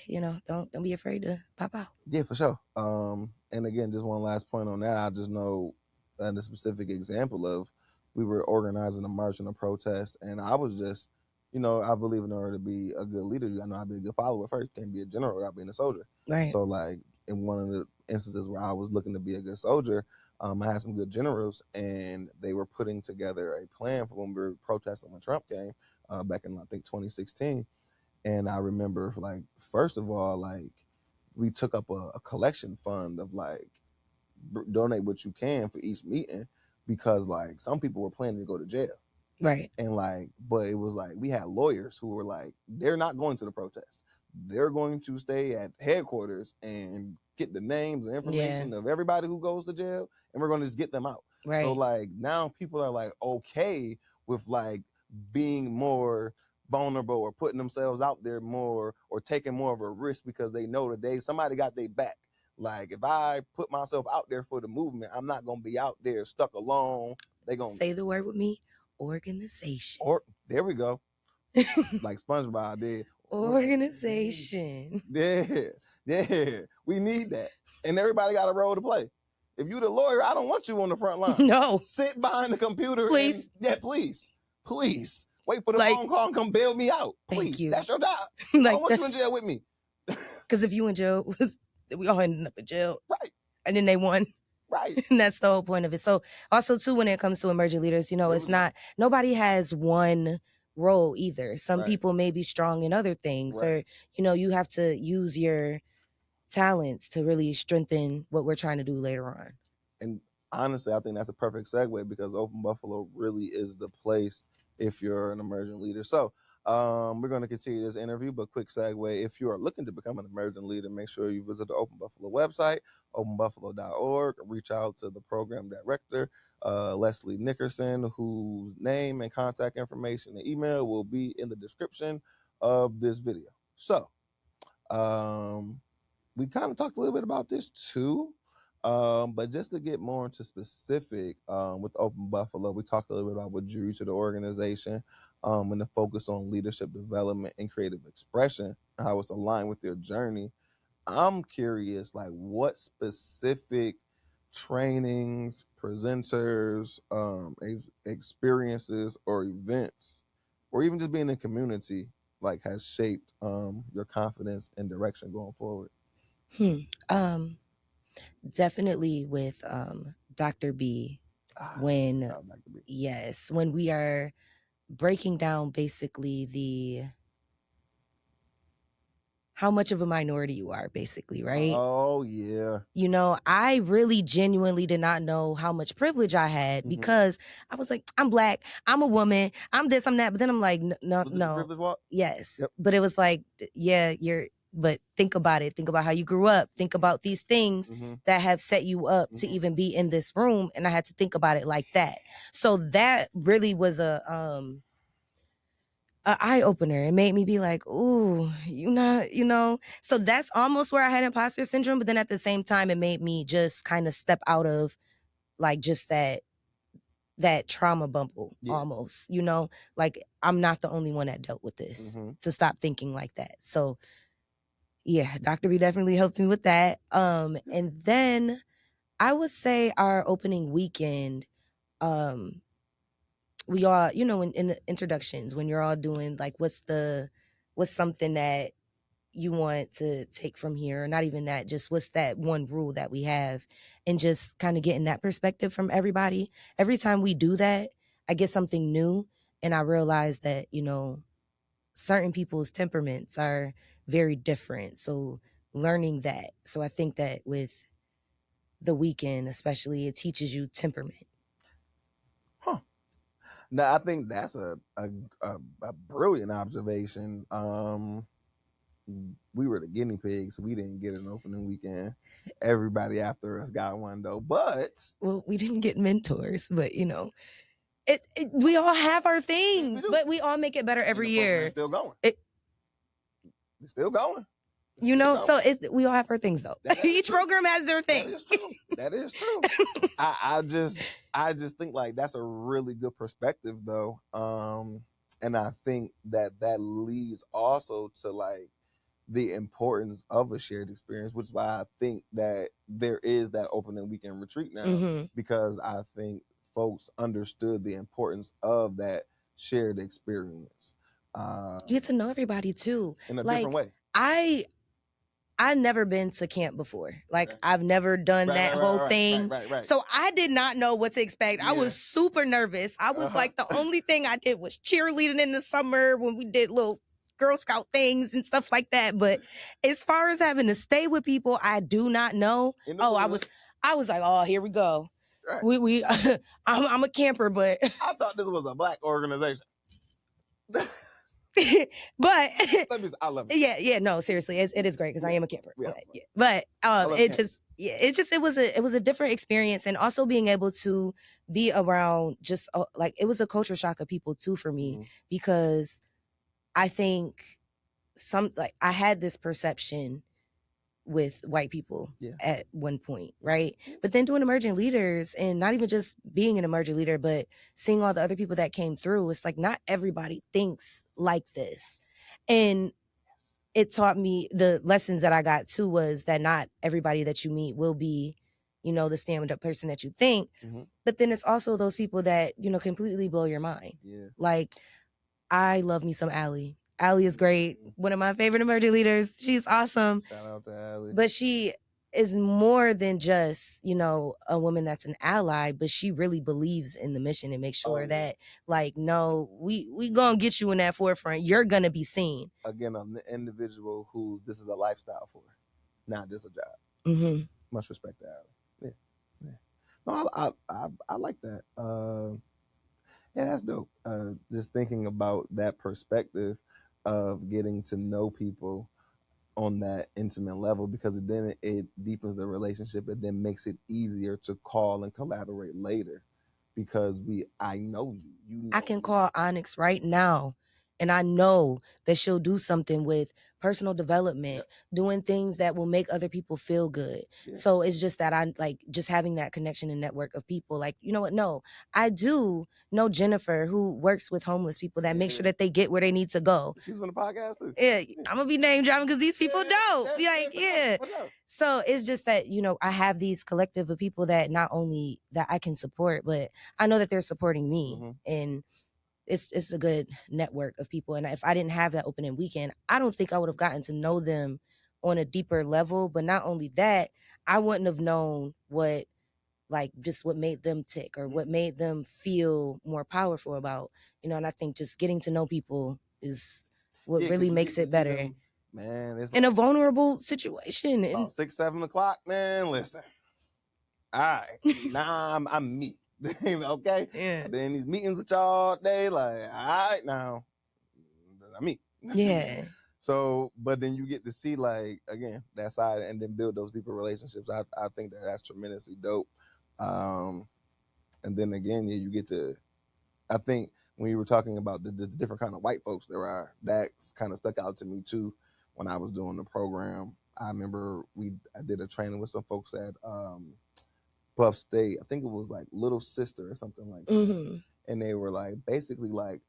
don't be afraid to pop out. Yeah, for sure. And again, just one last point on that. I just know a specific example of, we were organizing a march and a protest, and I was just, I believe in order to be a good leader, I know I'd be a good follower first. You can't be a general without being a soldier. Right. So like in one of the instances where I was looking to be a good soldier, I had some good generals, and they were putting together a plan for when we were protesting when Trump came back in, I think, 2016. And I remember, like, first of all, like, we took up a collection fund of like, donate what you can for each meeting, because like some people were planning to go to jail. Right. And like, but it was like, we had lawyers who were like, they're not going to the protest. They're going to stay at headquarters and get the names and information of everybody who goes to jail, and we're going to just get them out. Right. So like now people are like okay with like being more vulnerable or putting themselves out there more or taking more of a risk, because they know that somebody got their back. Like, if I put myself out there for the movement, I'm not going to be out there stuck alone. They going to say the word with me. Organization. Or there we go. Like SpongeBob did. Organization. Yeah. We need that. And everybody got a role to play. If you the lawyer, I don't want you on the front line. No. Sit behind the computer. Please. Please. Wait for the phone call and come bail me out. Please. Thank you. That's your job. I don't want you in jail with me. Because if you in jail, we all ended up in jail. Right. And then they won. Right. And that's the whole point of it. So also too, when it comes to emerging leaders, it's not, nobody has one role either. Some people may be strong in other things, or, you have to use your talents to really strengthen what we're trying to do later on. And honestly, I think that's a perfect segue, because Open Buffalo really is the place if you're an emerging leader. So we're going to continue this interview, but quick segue. If you are looking to become an emerging leader, make sure you visit the Open Buffalo website, openbuffalo.org. Reach out to the program director, Leslie Nickerson, whose name and contact information and email will be in the description of this video. So We kind of talked a little bit about this too. But just to get more into specific, with Open Buffalo, we talked a little bit about what drew you to the organization, and the focus on leadership development and creative expression, how it's aligned with your journey. I'm curious, like, what specific trainings, presenters, experiences, or events, or even just being in community, like, has shaped your confidence and direction going forward? Definitely with Dr. B. When Dr. B. Yes, when we are breaking down basically how much of a minority you are, basically, right? Oh, yeah. You know, I really genuinely did not know how much privilege I had because I was like, I'm Black, I'm a woman, I'm this, I'm that. But then I'm like, no. Was it the privilege walk? Yes. Yep. But it was like, yeah, but think about it. Think about how you grew up. Think about these things that have set you up to even be in this room. And I had to think about it like that. So that really was a eye opener. It made me be like, ooh, so that's almost where I had imposter syndrome. But then at the same time, it made me just kind of step out of like just that trauma bubble almost, like I'm not the only one that dealt with this, to stop thinking like that. So yeah, Dr. B definitely helped me with that. And then I would say our opening weekend, we all, in the introductions, when you're all doing like, what's something that you want to take from here, or not even that, just what's that one rule that we have, and just kind of getting that perspective from everybody. Every time we do that, I get something new, and I realize that, certain people's temperaments are very different. So learning that. So I think that with the weekend, especially, it teaches you temperament. Now, I think that's a brilliant observation. We were the guinea pigs, so we didn't get an opening weekend. Everybody after us got one though, but we didn't get mentors. But we all have our things, but we all make it better every year. Still going. We're still going. So we all have our things though. Each program has their thing. That is true. I just think like that's a really good perspective though. And I think that leads also to like the importance of a shared experience, which is why I think that there is that opening weekend retreat now, because I think folks understood the importance of that shared experience. You get to know everybody too. In a different way. I've never been to camp before. Like, I've never done that whole thing. Right. So I did not know what to expect. Yeah. I was super nervous. I was like, the only thing I did was cheerleading in the summer when we did little Girl Scout things and stuff like that. But as far as having to stay with people I do not know, I was like, oh, here we go. Right. I'm a camper, but I thought this was a Black organization. But I love it. Yeah, no, seriously, it is great because I am a camper. But it was a different experience, and also being able to be around just like, it was a culture shock of people too for me, because I think I had this perception with white people at one point, right? But then doing emerging leaders, and not even just being an emerging leader, but seeing all the other people that came through, it's like not everybody thinks like this. And it taught me, the lessons that I got too was that not everybody that you meet will be, the stand-up person that you think. But then it's also those people that, completely blow your mind. Yeah. Like, I love me some Ahrie. Ahrie is great. One of my favorite emerging leaders. She's awesome. Shout out to Ahrie. But she is more than just, a woman that's an ally, but she really believes in the mission and makes sure that, like, no, we gonna get you in that forefront. You're gonna be seen. Again, an individual who this is a lifestyle for, not just a job. Much respect to Ahrie. Yeah. No, I like that. Yeah, that's dope. Just thinking about that perspective of getting to know people on that intimate level, because then it deepens the relationship, and then makes it easier to call and collaborate later, because I know you. I can call Onyx right now And I know that she'll do something with personal development, doing things that will make other people feel good. So it's just that I like just having that connection and network of people. Like, you know what? No, I do know Jennifer, who works with homeless people that make sure that they get where they need to go. She was on the podcast too. Yeah, I'm gonna be name dropping because these people don't. So it's just that, you know, I have these collective of people that not only that I can support, but I know that they're supporting me. And it's a good network of people. And if I didn't have that opening weekend, I don't think I would have gotten to know them on a deeper level. But not only that, I wouldn't have known what made them tick or what made them feel more powerful about, you know. And I think just getting to know people is what really makes it better. Them, man, it's in a vulnerable situation. About 6, 7 o'clock, man. Listen, all right, now I'm me. Okay, yeah. Been in these meetings with y'all all day, like, all right, now I'm me. Yeah. So, but then you get to see, like, again, that side and then build those deeper relationships. I think that's tremendously dope. And then again, yeah, you get to, I think when you were talking about the different kind of white folks there are, that kind of stuck out to me too when I was doing the program. I remember I did a training with some folks at Buff State. I think it was like Little Sister or something like that. And they were like basically like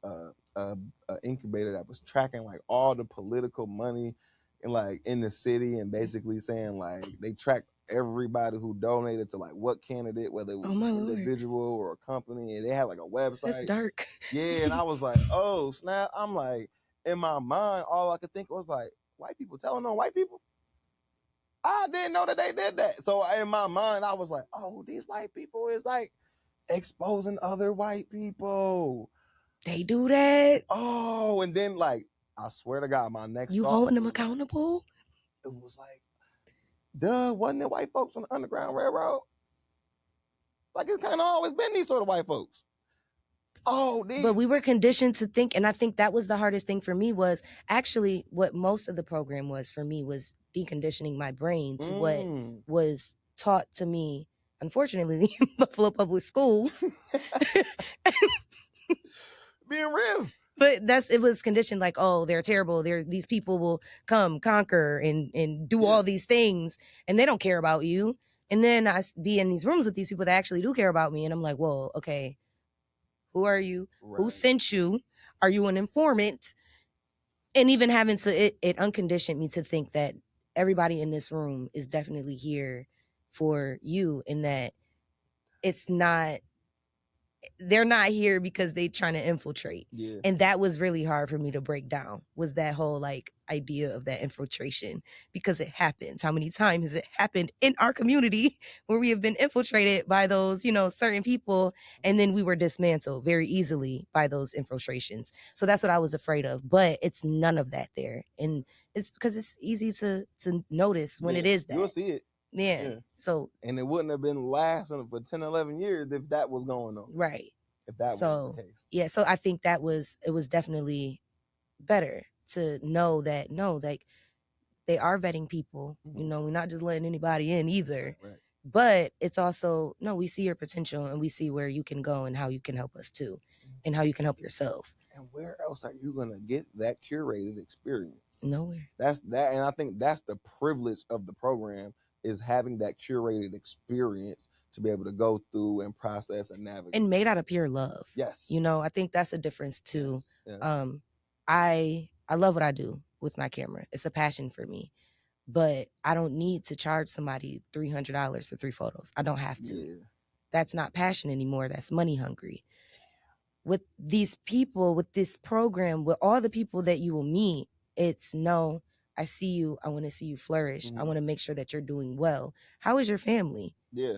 a incubator that was tracking like all the political money in the city, and basically saying like they tracked everybody who donated to like what candidate, whether it was an individual or a company, and they had like a website. That's dark. Yeah, and I was like, oh snap! I'm like, in my mind, all I could think was like, white people telling on white people. I didn't know that they did that. So in my mind, I was like, oh, these white people is like exposing other white people. They do that. Oh, and then like, I swear to God, my next you holding them accountable? It was like, duh, wasn't it white folks on the Underground Railroad? Like, it's kind of always been these sort of white folks. Oh, but we were conditioned to think, and I think that was the hardest thing for me, was actually what most of the program was for me was deconditioning my brain to what was taught to me, unfortunately, in Buffalo Public Schools. Being real. But it was conditioned like, oh, they're terrible. These people will come, conquer, and do all these things, and they don't care about you. And then I be in these rooms with these people that actually do care about me, and I'm like, whoa, okay. Who are you? Right. Who sent you? Are you an informant? And even having to, it unconditioned me to think that everybody in this room is definitely here for you, and that they're not here because they trying to infiltrate. Yeah. And that was really hard for me to break down, was that whole like idea of that infiltration, because it happens. How many times has it happened in our community where we have been infiltrated by those, you know, certain people, and then we were dismantled very easily by those infiltrations. So that's what I was afraid of, but it's none of that there. And it's because it's easy to notice when it is that. You'll see it. Yeah. So, and it wouldn't have been lasting for 10, 11 years if that was going on. Right. If that was the case. Yeah. So I think it was definitely better to know that, no, like they are vetting people, you know, we're not just letting anybody in either. Right. But it's also, no, we see your potential and we see where you can go and how you can help us too, and how you can help yourself. And where else are you going to get that curated experience? Nowhere. That's that. And I think that's the privilege of the program, is having that curated experience to be able to go through and process and navigate. And made out of pure love. Yes. You know, I think that's a difference too. Yes. I love what I do with my camera. It's a passion for me. But I don't need to charge somebody $300 for 3 photos. I don't have to. Yeah. That's not passion anymore. That's money hungry. With these people, with this program, with all the people that you will meet, it's no, I see you. I want to see you flourish. I want to make sure that you're doing well. How is your family? Yeah.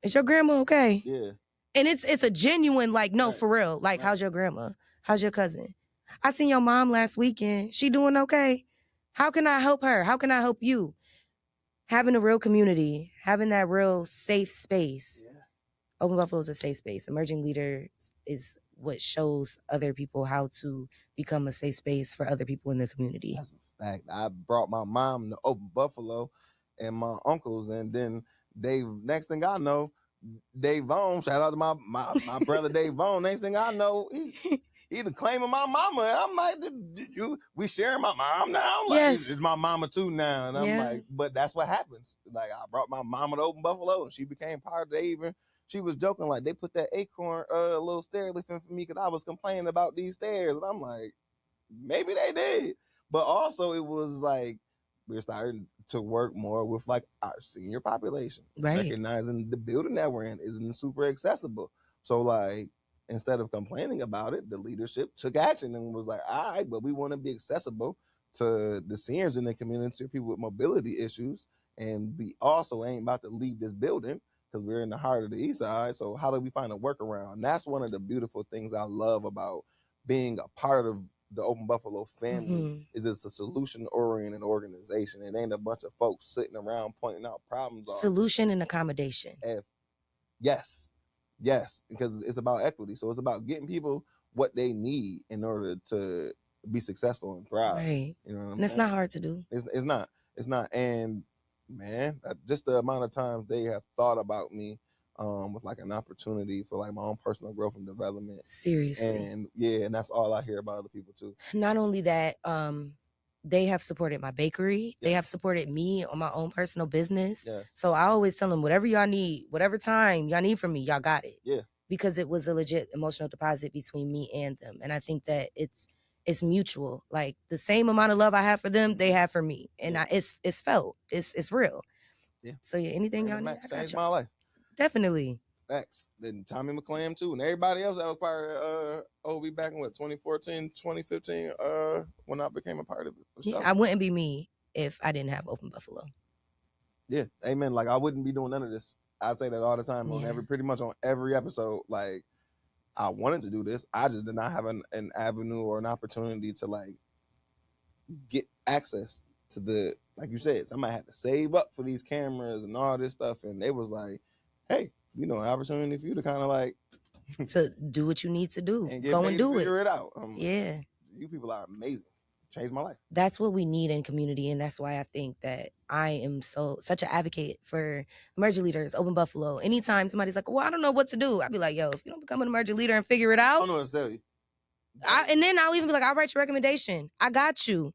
Is your grandma okay? Yeah. And it's a genuine, like, no, for real. Like, how's your grandma? How's your cousin? I seen your mom last weekend. She doing okay? How can I help her? How can I help you? Having a real community, having that real safe space. Yeah. Open Buffalo is a safe space. Emerging Leaders is what shows other people how to become a safe space for other people in the community. That's a fact. I brought my mom to Open Buffalo and my uncles, and then next thing I know, Dave Vaughn, shout out to my brother Dave Vaughn. Next thing I know, even claiming my mama. And I'm like, we sharing my mom now? I'm like, Yes. it's my mama too now. And I'm Yeah. like, but that's what happens. Like, I brought my mama to Open Buffalo, and she became part of the even. She was joking, like, they put that acorn little stair lift in for me because I was complaining about these stairs. And I'm like, maybe they did. But also, it was like, we're starting to work more with like our senior population, Right. recognizing the building that we're in isn't super accessible. So like, instead of complaining about it, the leadership took action and was like, all right, but we want to be accessible to the seniors in the community, people with mobility issues. And we also ain't about to leave this building because we're in the heart of the East Side. So how do we find a workaround? And that's one of the beautiful things I love about being a part of the Open Buffalo family, is it's a solution-oriented organization. It ain't a bunch of folks sitting around pointing out problems. Solution and accommodation. Yes, because it's about equity. So it's about getting people what they need in order to be successful and thrive. Right. You know what I'm and it's saying? not hard to do. It's not. And man, just the amount of times they have thought about me with like an opportunity for like my own personal growth and development. Seriously. And yeah, and that's all I hear about other people too. Not only that, they have supported my bakery. Yeah. They have supported me on my own personal business. Yeah. So I always tell them, whatever y'all need, whatever time y'all need from me, y'all got it. Yeah. Because it was a legit emotional deposit between me and them. And I think that it's mutual. Like the same amount of love I have for them, they have for me. And it's felt. It's real. Yeah. So yeah, anything y'all need, changed my life. Definitely. Facts. Then Tommy McClam too, and everybody else that was part of OB back in 2014, 2015, when I became a part of it. Yeah, I wouldn't be me if I didn't have Open Buffalo. Yeah, amen. Like I wouldn't be doing none of this. I say that all the time on pretty much on every episode. Like I wanted to do this, I just did not have an avenue or an opportunity to like get access to the, like you said, somebody had to save up for these cameras and all this stuff, and they was like, hey, you know, an opportunity for you to kind of like to do what you need to do and go and do figure it out. Yeah, you people are amazing. Changed my life. That's what we need in community, and that's why I think that I am such an advocate for emerging leaders, Open Buffalo. Anytime somebody's like, well, I don't know what to do, I'd be like, yo, if you don't become an emerging leader and figure it out, I don't know what to tell you. And then I'll even be like, I'll write your recommendation. I got you.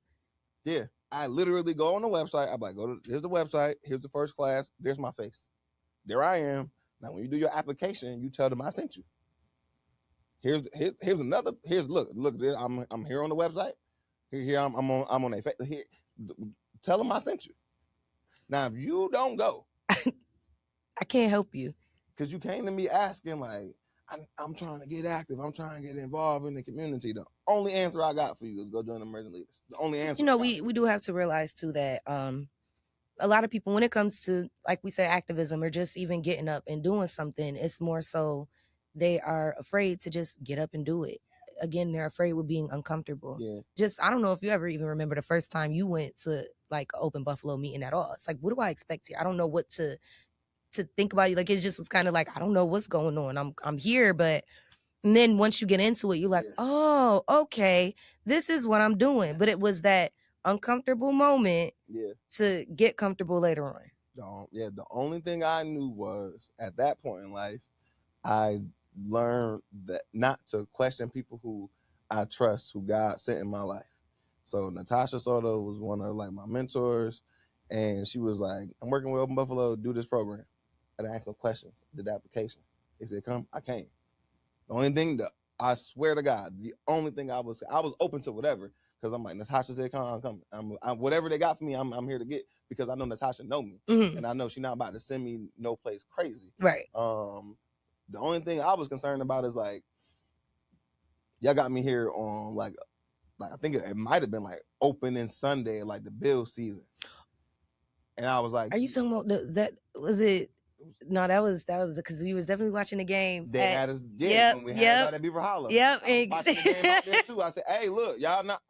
Yeah, I literally go on the website. I'm like, here's the website. Here's the first class. There's my face. There I am. Now, when you do your application, you tell them I sent you. Here's another. Look. I'm here on the website. Here I'm on a face. Here, tell them I sent you. Now, if you don't go, I can't help you because you came to me asking like, I'm trying to get active. I'm trying to get involved in the community. The only answer I got for you is go join Emerging Leaders. The only answer. You know, we do have to realize too that a lot of people, when it comes to, like we say, activism or just even getting up and doing something, it's more so they are afraid to just get up and do it. Again, they're afraid with being uncomfortable. Yeah. Just, I don't know if you ever even remember the first time you went to like an Open Buffalo meeting at all. It's like, what do I expect here? I don't know what to think about. Like, it just was kind of like, I don't know what's going on. I'm here, but and then once you get into it, you're like, oh, okay, this is what I'm doing. But it was that uncomfortable moment to get comfortable later on. The only thing I knew was at that point in life, I learned that not to question people who I trust, who God sent in my life. So Natasha Soto was one of like my mentors, and she was like, I'm working with Open Buffalo, do this program. And I asked them questions, did the application. They said, come, I came. The only thing that I swear to God, the only thing I was open to whatever, because I'm like, Natasha said, come, I'm coming. I'm whatever they got for me, I'm here to get, because I know Natasha know me. Mm-hmm. And I know she's not about to send me no place crazy. Right. The only thing I was concerned about is like, y'all got me here on like I think it might have been like opening Sunday, like the Bill season. And I was like, are you talking about that was it? No, that was because we was definitely watching the game. They had us, when we had out at Beaver Hollow. Yep. Watching the game out there too. I said, hey, look, y'all not,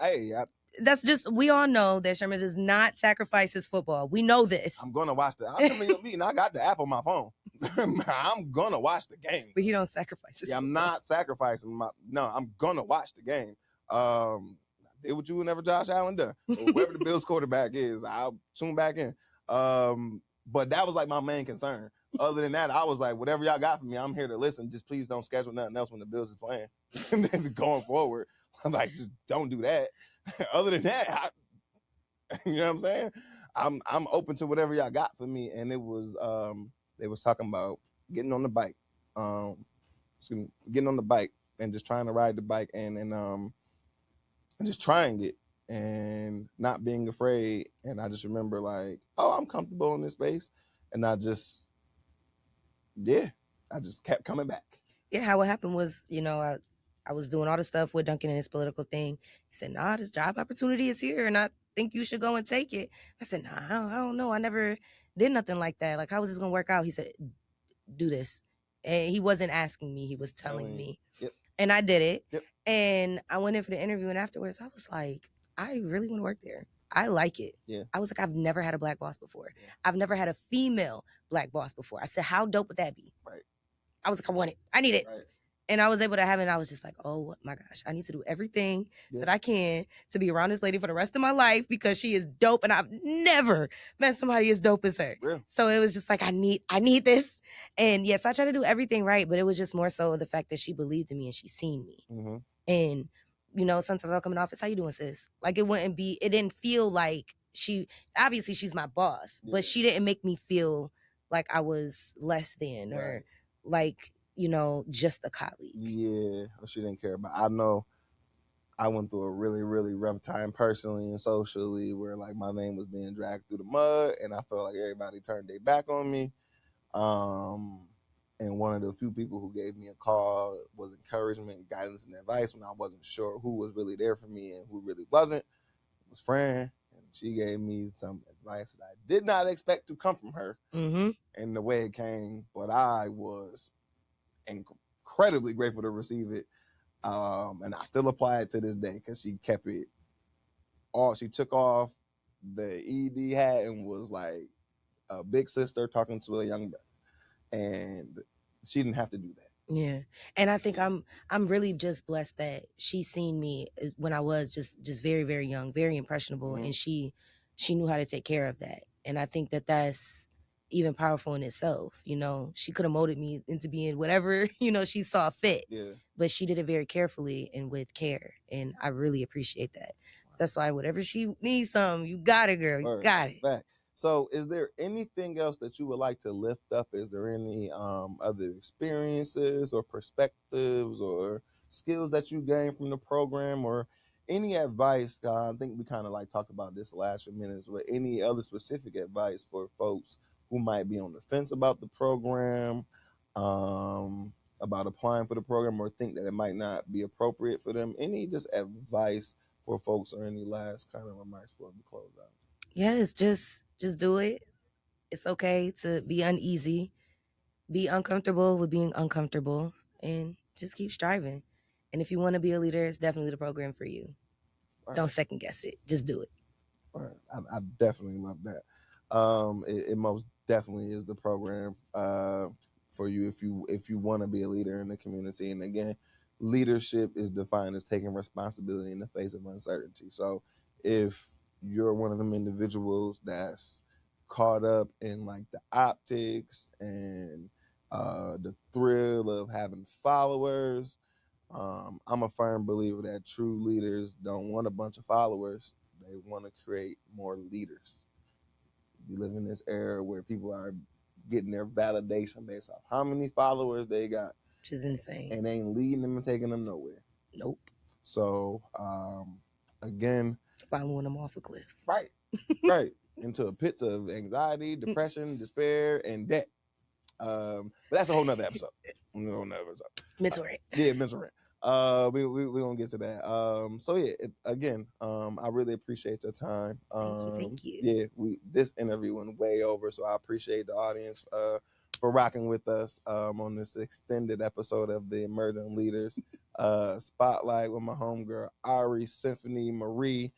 that's just, we all know that Sherman does not sacrifice his football. We know this. I'm gonna watch I remember your meeting. I got the app on my phone. I'm gonna watch the game. But he don't sacrifice his football. I'm not sacrificing I'm gonna watch the game. I did what you whenever Josh Allen done. Whoever the Bills quarterback is, I'll tune back in. But that was like my main concern Other than that, I was like, whatever y'all got for me, I'm here to listen. Just please don't schedule nothing else when the Bills is playing. And then going forward, I'm like, just don't do that. Other than that, you know what I'm saying? I'm open to whatever y'all got for me. And it was they was talking about getting on the bike. Getting on the bike and just trying to ride the bike and just trying it and not being afraid. And I just remember like, oh, I'm comfortable in this space. And I just kept coming back. Yeah, how it happened was, I was doing all the stuff with Duncan and his political thing. He said, nah, this job opportunity is here and I think you should go and take it. I said, nah, I don't know. I never did nothing like that. Like, how was this going to work out? He said, do this. And he wasn't asking me. He was telling me. Yep. And I did it. Yep. And I went in for the interview. And afterwards, I was like, I really want to work there. I like it. Yeah. I was like, I've never had a black boss before. Yeah. I've never had a female black boss before. I said, how dope would that be? Right. I was like, I want it. I need it. Right. And I was able to have it. And I was just like, oh my gosh, I need to do everything that I can to be around this lady for the rest of my life because she is dope. And I've never met somebody as dope as her. Real. So it was just like, I need this. And yes, I try to do everything right. But it was just more so the fact that she believed in me and she seen me. Mm-hmm. And, sometimes I'll come in the office, how you doing, sis? Like it didn't feel like obviously she's my boss, but she didn't make me feel like I was less than or like, just a colleague. Yeah, she didn't care about. I know I went through a really, really rough time personally and socially where like my name was being dragged through the mud and I felt like everybody turned their back on me. And one of the few people who gave me a call was encouragement, guidance, and advice when I wasn't sure who was really there for me and who really wasn't. It was Fran, and she gave me some advice that I did not expect to come from her and the way it came, but I was incredibly grateful to receive it. And I still apply it to this day because she kept it all. She took off the ED hat and was like a big sister talking to a young brother. And she didn't have to do that. Yeah. And I think I'm really just blessed that she seen me when I was just very, very young, very impressionable. And she knew how to take care of that. And I think that that's even powerful in itself. She could have molded me into being whatever, she saw fit. Yeah. But she did it very carefully and with care. And I really appreciate that. That's why whatever she needs you got it, girl. You got it. Back. So is there anything else that you would like to lift up? Is there any other experiences or perspectives or skills that you gained from the program or any advice? I think we kind of like talked about this last few minutes, but any other specific advice for folks who might be on the fence about the program, about applying for the program or think that it might not be appropriate for them? Any just advice for folks or any last kind of remarks before we close out? Yes, just do it. It's okay to be uneasy, be uncomfortable with being uncomfortable, and just keep striving. And if you want to be a leader, it's definitely the program for you. Right. Don't second guess it. Just do it. Right. I definitely love that. It most definitely is the program for you if you want to be a leader in the community. And again, leadership is defined as taking responsibility in the face of uncertainty. So if you're one of them individuals that's caught up in like the optics and the thrill of having followers, I'm a firm believer that true leaders don't want a bunch of followers. They want to create more leaders. We live in this era where people are getting their validation based off how many followers they got. Which is insane. And ain't leading them and taking them nowhere. Nope. So, again, following them off a cliff. Right. Into pits of anxiety, depression, despair, and debt. But that's a whole nother episode. Mental rent. Yeah, mental rent. We're gonna get to that. So yeah, again, I really appreciate your time. Thank you. Yeah, this interview went way over, so I appreciate the audience for rocking with us on this extended episode of the Emerging Leaders Spotlight with my homegirl Ahrie Symphony-Marie.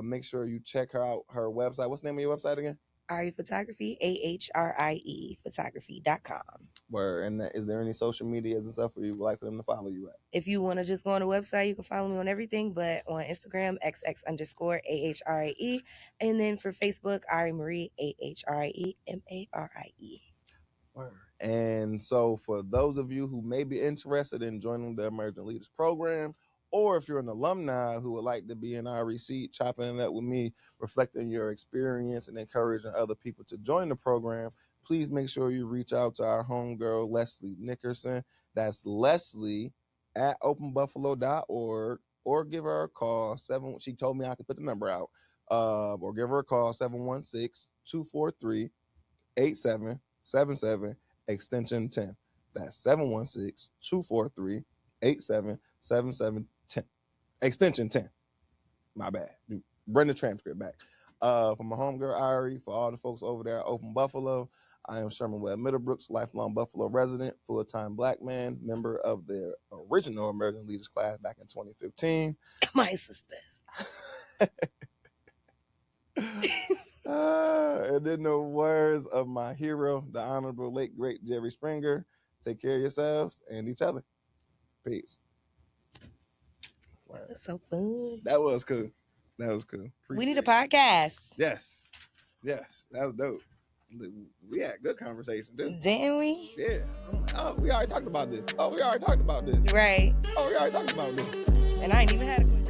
Make sure you check her out, her website. What's the name of your website again? Ahrie Photography, AHRIE photography.com. Word. And is there any social medias and stuff where you would like for them to follow you at? If you want to just go on the website, you can follow me on everything, but on Instagram, XX_AHRIE. And then for Facebook, Ahrie Marie, AHRIE MARIE. And so for those of you who may be interested in joining the Emerging Leaders Program, or if you're an alumni who would like to be in our seat, chopping it up with me, reflecting your experience and encouraging other people to join the program, please make sure you reach out to our homegirl, Leslie Nickerson. That's Leslie at openbuffalo.org, or give her a call. She told me I could put the number out, or give her a call, 716-243-8777, extension 10. That's 716-243-8777, extension 10. My bad. Bring the transcript back. For my homegirl Ahrie, for all the folks over there at Open Buffalo, I am Sherman Webb Middlebrooks, lifelong Buffalo resident, full-time Black man, member of the original Emerging Leaders class back in 2015. My suspect. And in the words of my hero, the Honorable late great Jerry Springer, take care of yourselves and each other. Peace. That's so fun. That was cool. We need a podcast. Yes, that was dope. We had good conversation, dude. Didn't we? Yeah. Oh, we already talked about this. Right. Oh, we already talked about this. And I ain't even had a question.